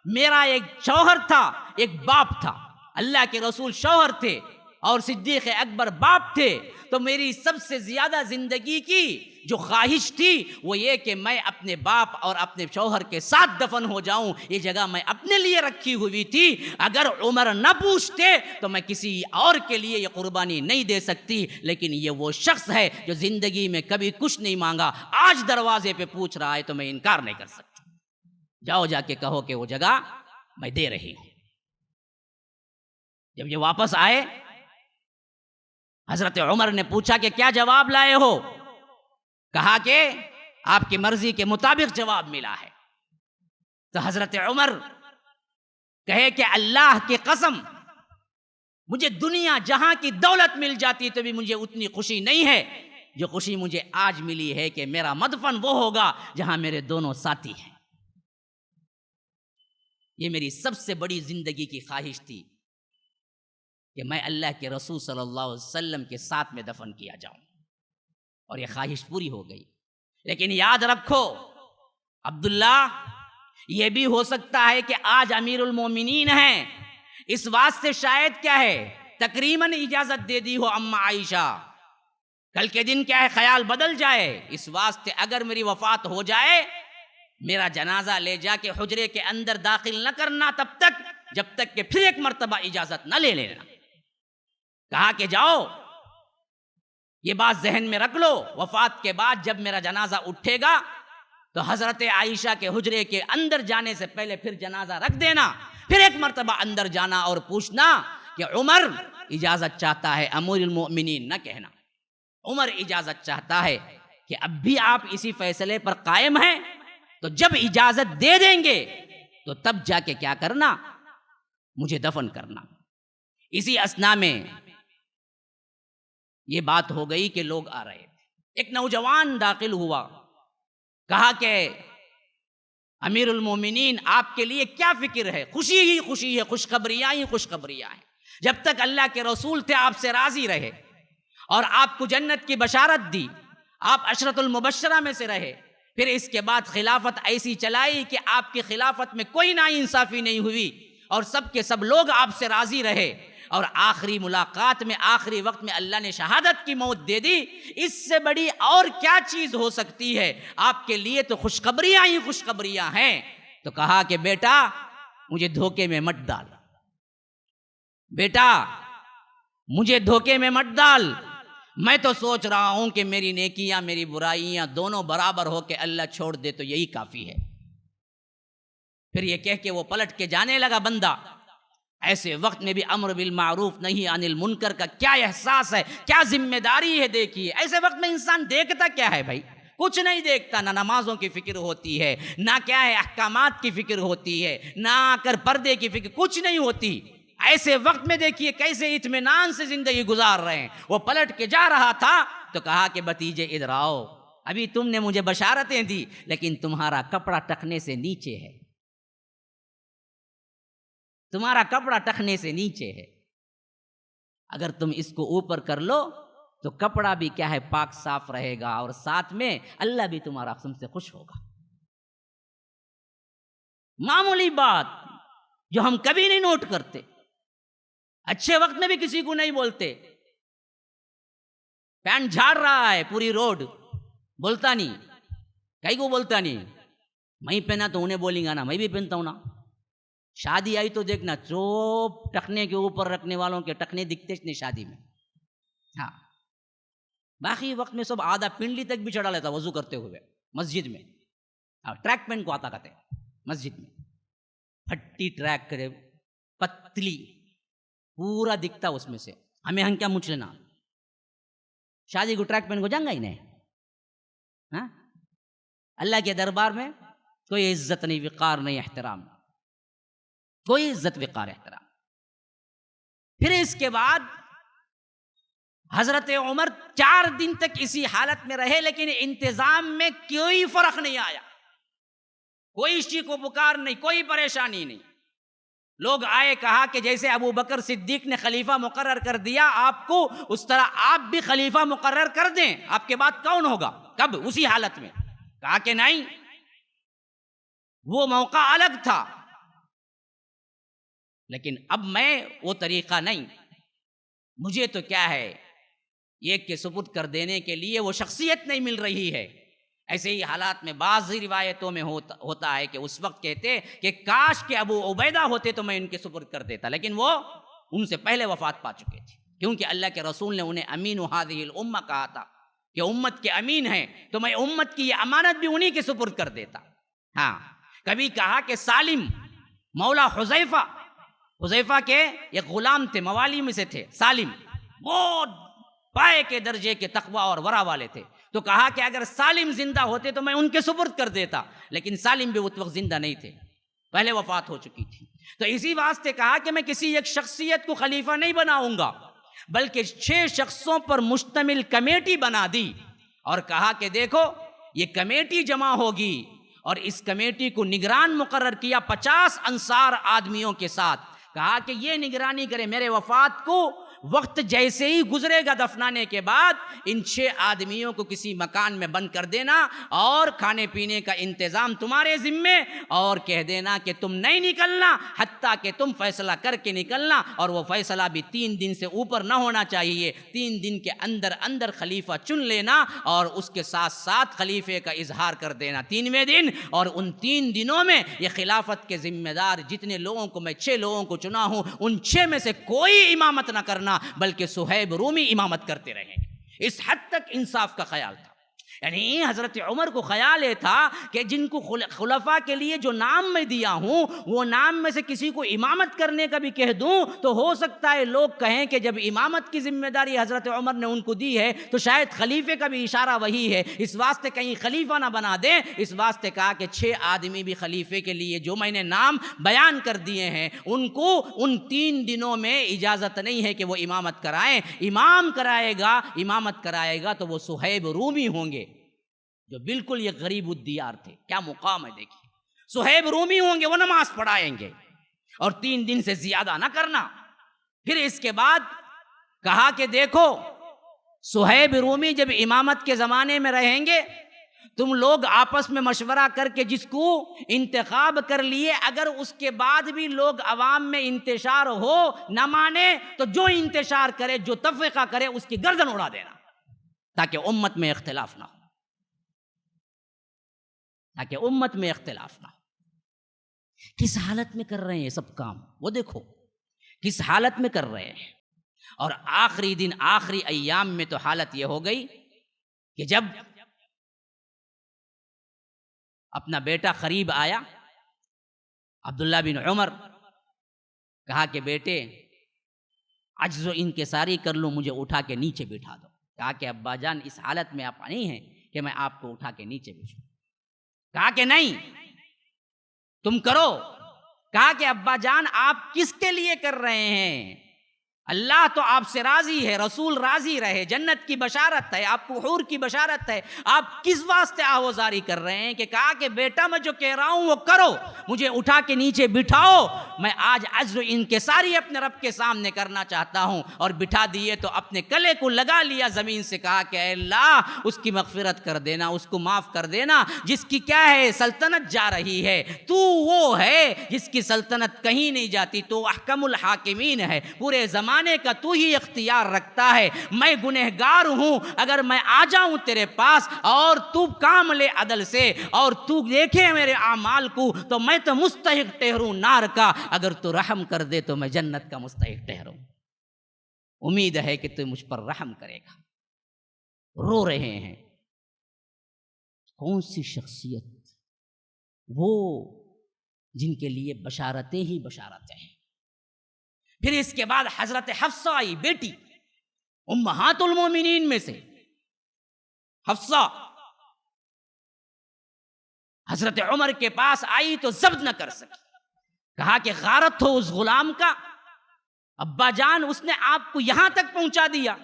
میرا ایک شوہر تھا, ایک باپ تھا, اللہ کے رسول شوہر تھے اور صدیق اکبر باپ تھے, تو میری سب سے زیادہ زندگی کی جو خواہش تھی وہ یہ کہ میں اپنے باپ اور اپنے شوہر کے ساتھ دفن ہو جاؤں. یہ جگہ میں اپنے لیے رکھی ہوئی تھی, اگر عمر نہ پوچھتے تو میں کسی اور کے لیے یہ قربانی نہیں دے سکتی. لیکن یہ وہ شخص ہے جو زندگی میں کبھی کچھ نہیں مانگا, آج دروازے پہ پوچھ رہا ہے تو میں انکار نہیں کر سکتا. جاؤ جا کے کہو کہ وہ جگہ میں دے رہی ہوں. جب یہ واپس آئے, حضرت عمر نے پوچھا کہ کیا جواب لائے ہو؟ کہا کہ آپ کی مرضی کے مطابق جواب ملا ہے. تو حضرت عمر کہے کہ اللہ کی قسم مجھے دنیا جہاں کی دولت مل جاتی تو بھی مجھے اتنی خوشی نہیں ہے جو خوشی مجھے آج ملی ہے کہ میرا مدفن وہ ہوگا جہاں میرے دونوں ساتھی ہیں. یہ میری سب سے بڑی زندگی کی خواہش تھی کہ میں اللہ کے رسول صلی اللہ علیہ وسلم کے ساتھ میں دفن کیا جاؤں, اور یہ خواہش پوری ہو گئی. لیکن یاد رکھو عبداللہ, یہ بھی ہو سکتا ہے کہ آج امیر المومنین ہیں، اس واسطے شاید کیا ہے تقریباً اجازت دے دی ہو اما عائشہ، کل کے دن کیا ہے خیال بدل جائے، اس واسطے اگر میری وفات ہو جائے میرا جنازہ لے جا کے حجرے کے اندر داخل نہ کرنا تب تک جب تک کہ پھر ایک مرتبہ اجازت نہ لے لینا۔ کہا کہ جاؤ، یہ بات ذہن میں رکھ لو، وفات کے بعد جب میرا جنازہ اٹھے گا تو حضرت عائشہ کے حجرے کے اندر جانے سے پہلے پھر جنازہ رکھ دینا، پھر ایک مرتبہ اندر جانا اور پوچھنا کہ عمر اجازت چاہتا ہے، امیر المؤمنین نہ کہنا، عمر اجازت چاہتا ہے کہ اب بھی آپ اسی فیصلے پر قائم ہیں، تو جب اجازت دے دیں گے تو تب جا کے کیا کرنا، مجھے دفن کرنا۔ اسی اثنا میں یہ بات ہو گئی کہ لوگ آ رہے تھے، ایک نوجوان داخل ہوا، کہا کہ امیر المومنین آپ کے لیے کیا فکر ہے، خوشی ہی خوشی ہے، خوشخبریاں ہی خوشخبریاں ہیں، جب تک اللہ کے رسول تھے آپ سے راضی رہے اور آپ کو جنت کی بشارت دی، آپ عشرۃ المبشرہ میں سے رہے، پھر اس کے بعد خلافت ایسی چلائی کہ آپ کی خلافت میں کوئی ناانصافی نہیں ہوئی اور سب کے سب لوگ آپ سے راضی رہے، اور آخری ملاقات میں آخری وقت میں اللہ نے شہادت کی موت دے دی، اس سے بڑی اور کیا چیز ہو سکتی ہے، آپ کے لیے تو خوشخبریاں ہی خوشخبریاں ہیں۔ تو کہا کہ بیٹا مجھے دھوکے میں مت ڈال، بیٹا مجھے دھوکے میں مت ڈال، میں تو سوچ رہا ہوں کہ میری نیکیاں میری برائیاں دونوں برابر ہو کے اللہ چھوڑ دے تو یہی کافی ہے۔ پھر یہ کہہ کے وہ پلٹ کے جانے لگا بندہ۔ ایسے وقت میں بھی امر بالمعروف نہی عن المنکر کا کیا احساس ہے، کیا ذمہ داری ہے، دیکھیے ایسے وقت میں انسان دیکھتا کیا ہے بھائی، کچھ نہیں دیکھتا، نہ نمازوں کی فکر ہوتی ہے، نہ کیا ہے احکامات کی فکر ہوتی ہے، نہ آ کر پردے کی فکر، کچھ نہیں ہوتی۔ ایسے وقت میں دیکھیے کیسے اطمینان سے زندگی گزار رہے ہیں۔ وہ پلٹ کے جا رہا تھا تو کہا کہ بھتیجے ادھر آؤ، ابھی تم نے مجھے بشارتیں دی لیکن تمہارا کپڑا ٹخنے سے نیچے ہے، تمہارا کپڑا ٹخنے سے نیچے ہے، اگر تم اس کو اوپر کر لو تو کپڑا بھی کیا ہے پاک صاف رہے گا اور ساتھ میں اللہ بھی تمہارا تم سے خوش ہوگا۔ معمولی بات جو ہم کبھی نہیں نوٹ کرتے، اچھے وقت میں بھی کسی کو نہیں بولتے، پینٹ جھاڑ رہا ہے پوری روڈ، بولتا نہیں، کئی کو بولتا نہیں، میں پہنا تو انہیں بولیں گا نا، میں بھی پہنتا ہوں نا۔ شادی آئی تو دیکھنا چوپ ٹخنے کے اوپر رکھنے والوں کے ٹخنے دکھتے نہیں شادی میں، ہاں باقی وقت میں سب آدھا پنڈلی تک بھی چڑھا لیتا وضو کرتے ہوئے مسجد میں، ٹریک پینٹ کو آتا کہتے مسجد میں، پھٹی ٹریک کرے پتلی پورا دکھتا اس میں سے، ہمیں ہم کیا مچ لینا، شادی کو ٹریک پینٹ کو جنگا ہی نہیں، ہاں اللہ کے دربار میں کوئی عزت نہیں، وقار نہیں، احترام، کوئی عزت وقار احترام۔ پھر اس کے بعد حضرت عمر 4 دن تک اسی حالت میں رہے لیکن انتظام میں کوئی فرق نہیں آیا، کوئی شیخ و پکار نہیں، کوئی پریشانی نہیں۔ لوگ آئے، کہا کہ جیسے ابو بکر صدیق نے خلیفہ مقرر کر دیا آپ کو، اس طرح آپ بھی خلیفہ مقرر کر دیں، آپ کے بعد کون ہوگا؟ کب؟ اسی حالت میں۔ کہا کہ نہیں، وہ موقع الگ تھا لیکن اب میں وہ طریقہ نہیں، مجھے تو کیا ہے ایک کے سپرد کر دینے کے لیے وہ شخصیت نہیں مل رہی ہے۔ ایسے ہی حالات میں بعض روایتوں میں ہوتا ہے کہ اس وقت کہتے کہ کاش کہ ابو عبیدہ ہوتے تو میں ان کے سپرد کر دیتا، لیکن وہ ان سے پہلے وفات پا چکے تھے، کیونکہ اللہ کے رسول نے انہیں امین هذه الامہ کہا تھا کہ امت کے امین ہیں، تو میں امت کی یہ امانت بھی انہی کے سپرد کر دیتا۔ ہاں کبھی کہا کہ سالم مولا حذیفہ کے ایک غلام تھے، موالی میں سے تھے، سالم بہت پائے کے درجے کے تقوی اور ورع والے تھے، تو کہا کہ اگر سالم زندہ ہوتے تو میں ان کے سپرد کر دیتا، لیکن سالم بھی اس وقت زندہ نہیں تھے، پہلے وفات ہو چکی تھی۔ تو اسی واسطے کہا کہ میں کسی ایک شخصیت کو خلیفہ نہیں بناؤں گا، بلکہ 6 شخصوں پر مشتمل کمیٹی بنا دی اور کہا کہ دیکھو یہ کمیٹی جمع ہوگی، اور اس کمیٹی کو نگران مقرر کیا 50 انصار آدمیوں کے ساتھ، کہا کہ یہ نگرانی کرے، میرے وفات کو وقت جیسے ہی گزرے گا دفنانے کے بعد ان 6 آدمیوں کو کسی مکان میں بند کر دینا اور کھانے پینے کا انتظام تمہارے ذمے، اور کہہ دینا کہ تم نہیں نکلنا حتیٰ کہ تم فیصلہ کر کے نکلنا، اور وہ فیصلہ بھی 3 دن سے اوپر نہ ہونا چاہیے۔ 3 دن کے اندر اندر خلیفہ چن لینا اور اس کے ساتھ ساتھ خلیفے کا اظہار کر دینا 3ویں دن، اور ان 3 دنوں میں یہ خلافت کے ذمہ دار جتنے لوگوں کو میں 6 لوگوں کو چنا ہوں ان 6 میں سے کوئی امامت نہ کرنا، بلکہ صہیب رومی امامت کرتے رہیں۔ اس حد تک انصاف کا خیال تھا۔ یعنی حضرت عمر کو خیال یہ تھا کہ جن کو خلفاء کے لیے جو نام میں دیا ہوں وہ نام میں سے کسی کو امامت کرنے کا بھی کہہ دوں تو ہو سکتا ہے لوگ کہیں کہ جب امامت کی ذمہ داری حضرت عمر نے ان کو دی ہے تو شاید خلیفے کا بھی اشارہ وہی ہے، اس واسطے کہیں خلیفہ نہ بنا دیں۔ اس واسطے کہا کہ 6 آدمی بھی خلیفے کے لیے جو میں نے نام بیان کر دیے ہیں ان کو ان 3 دنوں میں اجازت نہیں ہے کہ وہ امامت کرائیں۔ امامت کرائے گا تو وہ صہیب رومی ہوں گے جو بالکل یہ غریب الدیار تھے۔ کیا مقام ہے دیکھیے، صہیب رومی ہوں گے، وہ نماز پڑھائیں گے، اور 3 دن سے زیادہ نہ کرنا۔ پھر اس کے بعد کہا کہ دیکھو صہیب رومی جب امامت کے زمانے میں رہیں گے تم لوگ آپس میں مشورہ کر کے جس کو انتخاب کر لیے، اگر اس کے بعد بھی لوگ عوام میں انتشار ہو نہ مانے تو جو انتشار کرے جو تفرقہ کرے اس کی گردن اڑا دینا، تاکہ امت میں اختلاف نہ ہو، کس حالت میں کر رہے ہیں یہ سب کام، وہ دیکھو کس حالت میں کر رہے ہیں۔ اور آخری دن آخری ایام میں تو حالت یہ ہو گئی کہ جب اپنا بیٹا قریب آیا عبداللہ بن عمر، کہا کہ بیٹے عجز و انکساری کر لوں، مجھے اٹھا کے نیچے بٹھا دو۔ کہا کہ ابا جان اس حالت میں آپ نہیں ہیں کہ میں آپ کو اٹھا کے نیچے بٹھاؤں۔ کہا کہ نہیں تم کرو۔ کہا کہ ابا جان آپ کس کے لیے کر رہے ہیں؟ اللہ تو آپ سے راضی ہے، رسول راضی رہے، جنت کی بشارت ہے، آپ کو حور کی بشارت ہے، آپ کس واسطے آوازاری کر رہے ہیں؟ کہ کہا کہ بیٹا میں جو کہہ رہا ہوں وہ کرو، مجھے اٹھا کے نیچے بٹھاؤ، میں آج عجز و انکساری اپنے رب کے سامنے کرنا چاہتا ہوں۔ اور بٹھا دیے تو اپنے گلے کو لگا لیا زمین سے، کہا کہ اے اللہ اس کی مغفرت کر دینا، اس کو معاف کر دینا، جس کی کیا ہے سلطنت جا رہی ہے، تو وہ ہے جس کی سلطنت کہیں نہیں جاتی، تو احکم الحاکمین ہے، پورے زمانے کا تو ہی اختیار رکھتا ہے۔ میں گنہگار ہوں، اگر میں آ جاؤں تیرے پاس اور تو کام لے عدل سے اور تو دیکھے میرے اعمال کو تو میں تو مستحق ٹھہروں نار کا، اگر تو رحم کر دے تو میں جنت کا مستحق ٹھہروں۔ امید ہے کہ تو مجھ پر رحم کرے گا۔ رو رہے ہیں۔ کون سی شخصیت؟ وہ جن کے لیے بشارتیں ہی بشارتیں ہیں۔ پھر اس کے بعد حضرت حفصہ آئی، بیٹی امہات المومنین میں سے حفصہ حضرت عمر کے پاس آئی تو ضبط نہ کر سکی، کہا کہ غارت ہو اس غلام کا، ابا جان اس نے آپ کو یہاں تک پہنچا دیا،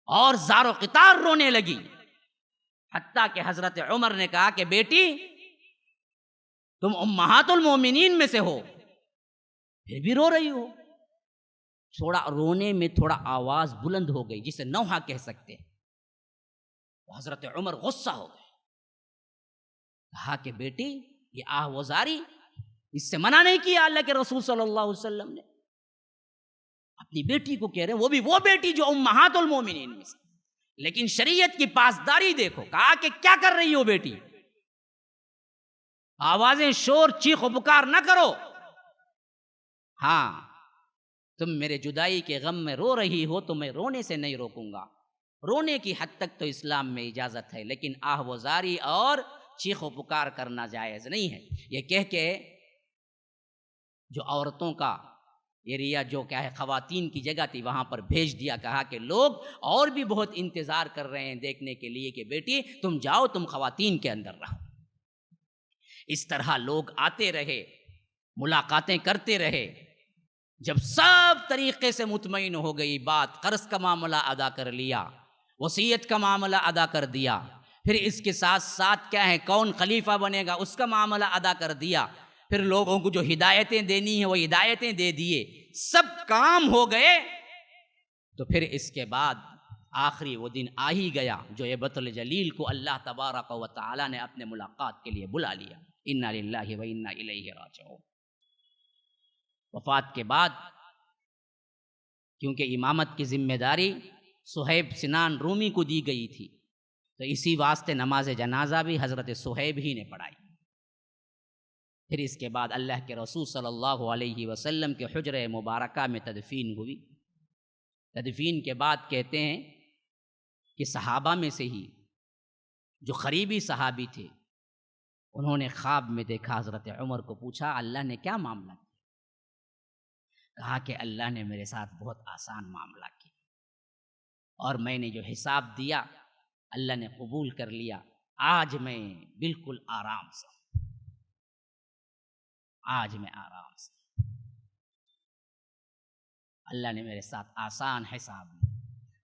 اور زار و قطار رونے لگی، حتیٰ کہ حضرت عمر نے کہا کہ بیٹی تم امہات المومنین میں سے ہو پھر بھی رو رہی ہو۔ تھوڑا رونے میں تھوڑا آواز بلند ہو گئی، جسے نوحہ کہہ سکتے ہیں۔ حضرت عمر غصہ ہو گئے، کہا کہ بیٹی یہ آہوازاری اس سے منع نہیں کیا اللہ کے رسول صلی اللہ علیہ وسلم نے، اپنی بیٹی کو کہہ رہے ہیں، وہ بھی وہ بیٹی جو امہات المومنین میں سے، لیکن شریعت کی پاسداری دیکھو۔ کہا کہ کیا کر رہی ہو بیٹی؟ آوازیں شور چیخ و پکار نہ کرو، ہاں تم میرے جدائی کے غم میں رو رہی ہو تو میں رونے سے نہیں روکوں گا، رونے کی حد تک تو اسلام میں اجازت ہے، لیکن آہوازاری اور چیخ و پکار کرنا جائز نہیں ہے۔ یہ کہہ کے جو عورتوں کا ایریا جو کیا ہے خواتین کی جگہ تھی وہاں پر بھیج دیا، کہا کہ لوگ اور بھی بہت انتظار کر رہے ہیں دیکھنے کے لیے کہ بیٹی تم جاؤ، تم خواتین کے اندر رہو۔ اس طرح لوگ آتے رہے، ملاقاتیں کرتے رہے، جب سب طریقے سے مطمئن ہو گئی بات، قرض کا معاملہ ادا کر لیا، وصیت کا معاملہ ادا کر دیا، پھر اس کے ساتھ ساتھ کیا ہے کون خلیفہ بنے گا اس کا معاملہ ادا کر دیا، پھر لوگوں کو جو ہدایتیں دینی ہیں وہ ہدایتیں دے دیے، سب کام ہو گئے، تو پھر اس کے بعد آخری وہ دن آ ہی گیا جو ابت الجلیل کو اللہ تبارک و تعالی نے اپنے ملاقات کے لیے بلا لیا. انا للہ و انا الیہ راجعون. وفات کے بعد کیونکہ امامت کی ذمہ داری صہیب سنان رومی کو دی گئی تھی تو اسی واسطے نماز جنازہ بھی حضرت صہیب ہی نے پڑھائی. پھر اس کے بعد اللہ کے رسول صلی اللہ علیہ وسلم کے حجرہ مبارکہ میں تدفین ہوئی. تدفین کے بعد کہتے ہیں کہ صحابہ میں سے ہی جو قریبی صحابی تھے انہوں نے خواب میں دیکھا حضرت عمر کو. پوچھا اللہ نے کیا معاملہ کیا؟ کہا کہ اللہ نے میرے ساتھ بہت آسان معاملہ کیا اور میں نے جو حساب دیا اللہ نے قبول کر لیا. آج میں بالکل آرام سے ہوں. آج میں آرام سے اللہ نے میرے ساتھ آسان حساب لیا.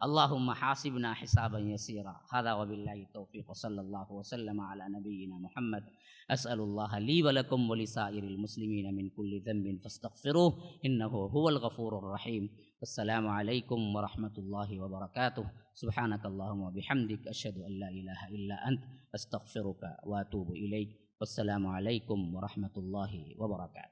اللہم حاسبنا حسابا یسیرا. هذا وباللہ التوفیق وصلی اللہ وسلم علی نبینا محمد. اسأل اللہ لی ولکم ولسائر المسلمین من کل ذنب فاستغفروه انه هو الغفور الرحیم. السلام علیکم ورحمۃ اللہ وبرکاتہ. سبحانک اللہم وبحمدک اشہد ان لا الہ الا انت استغفرک واتوب الیک. والسلام علیکم ورحمۃ اللہ وبرکاتہ.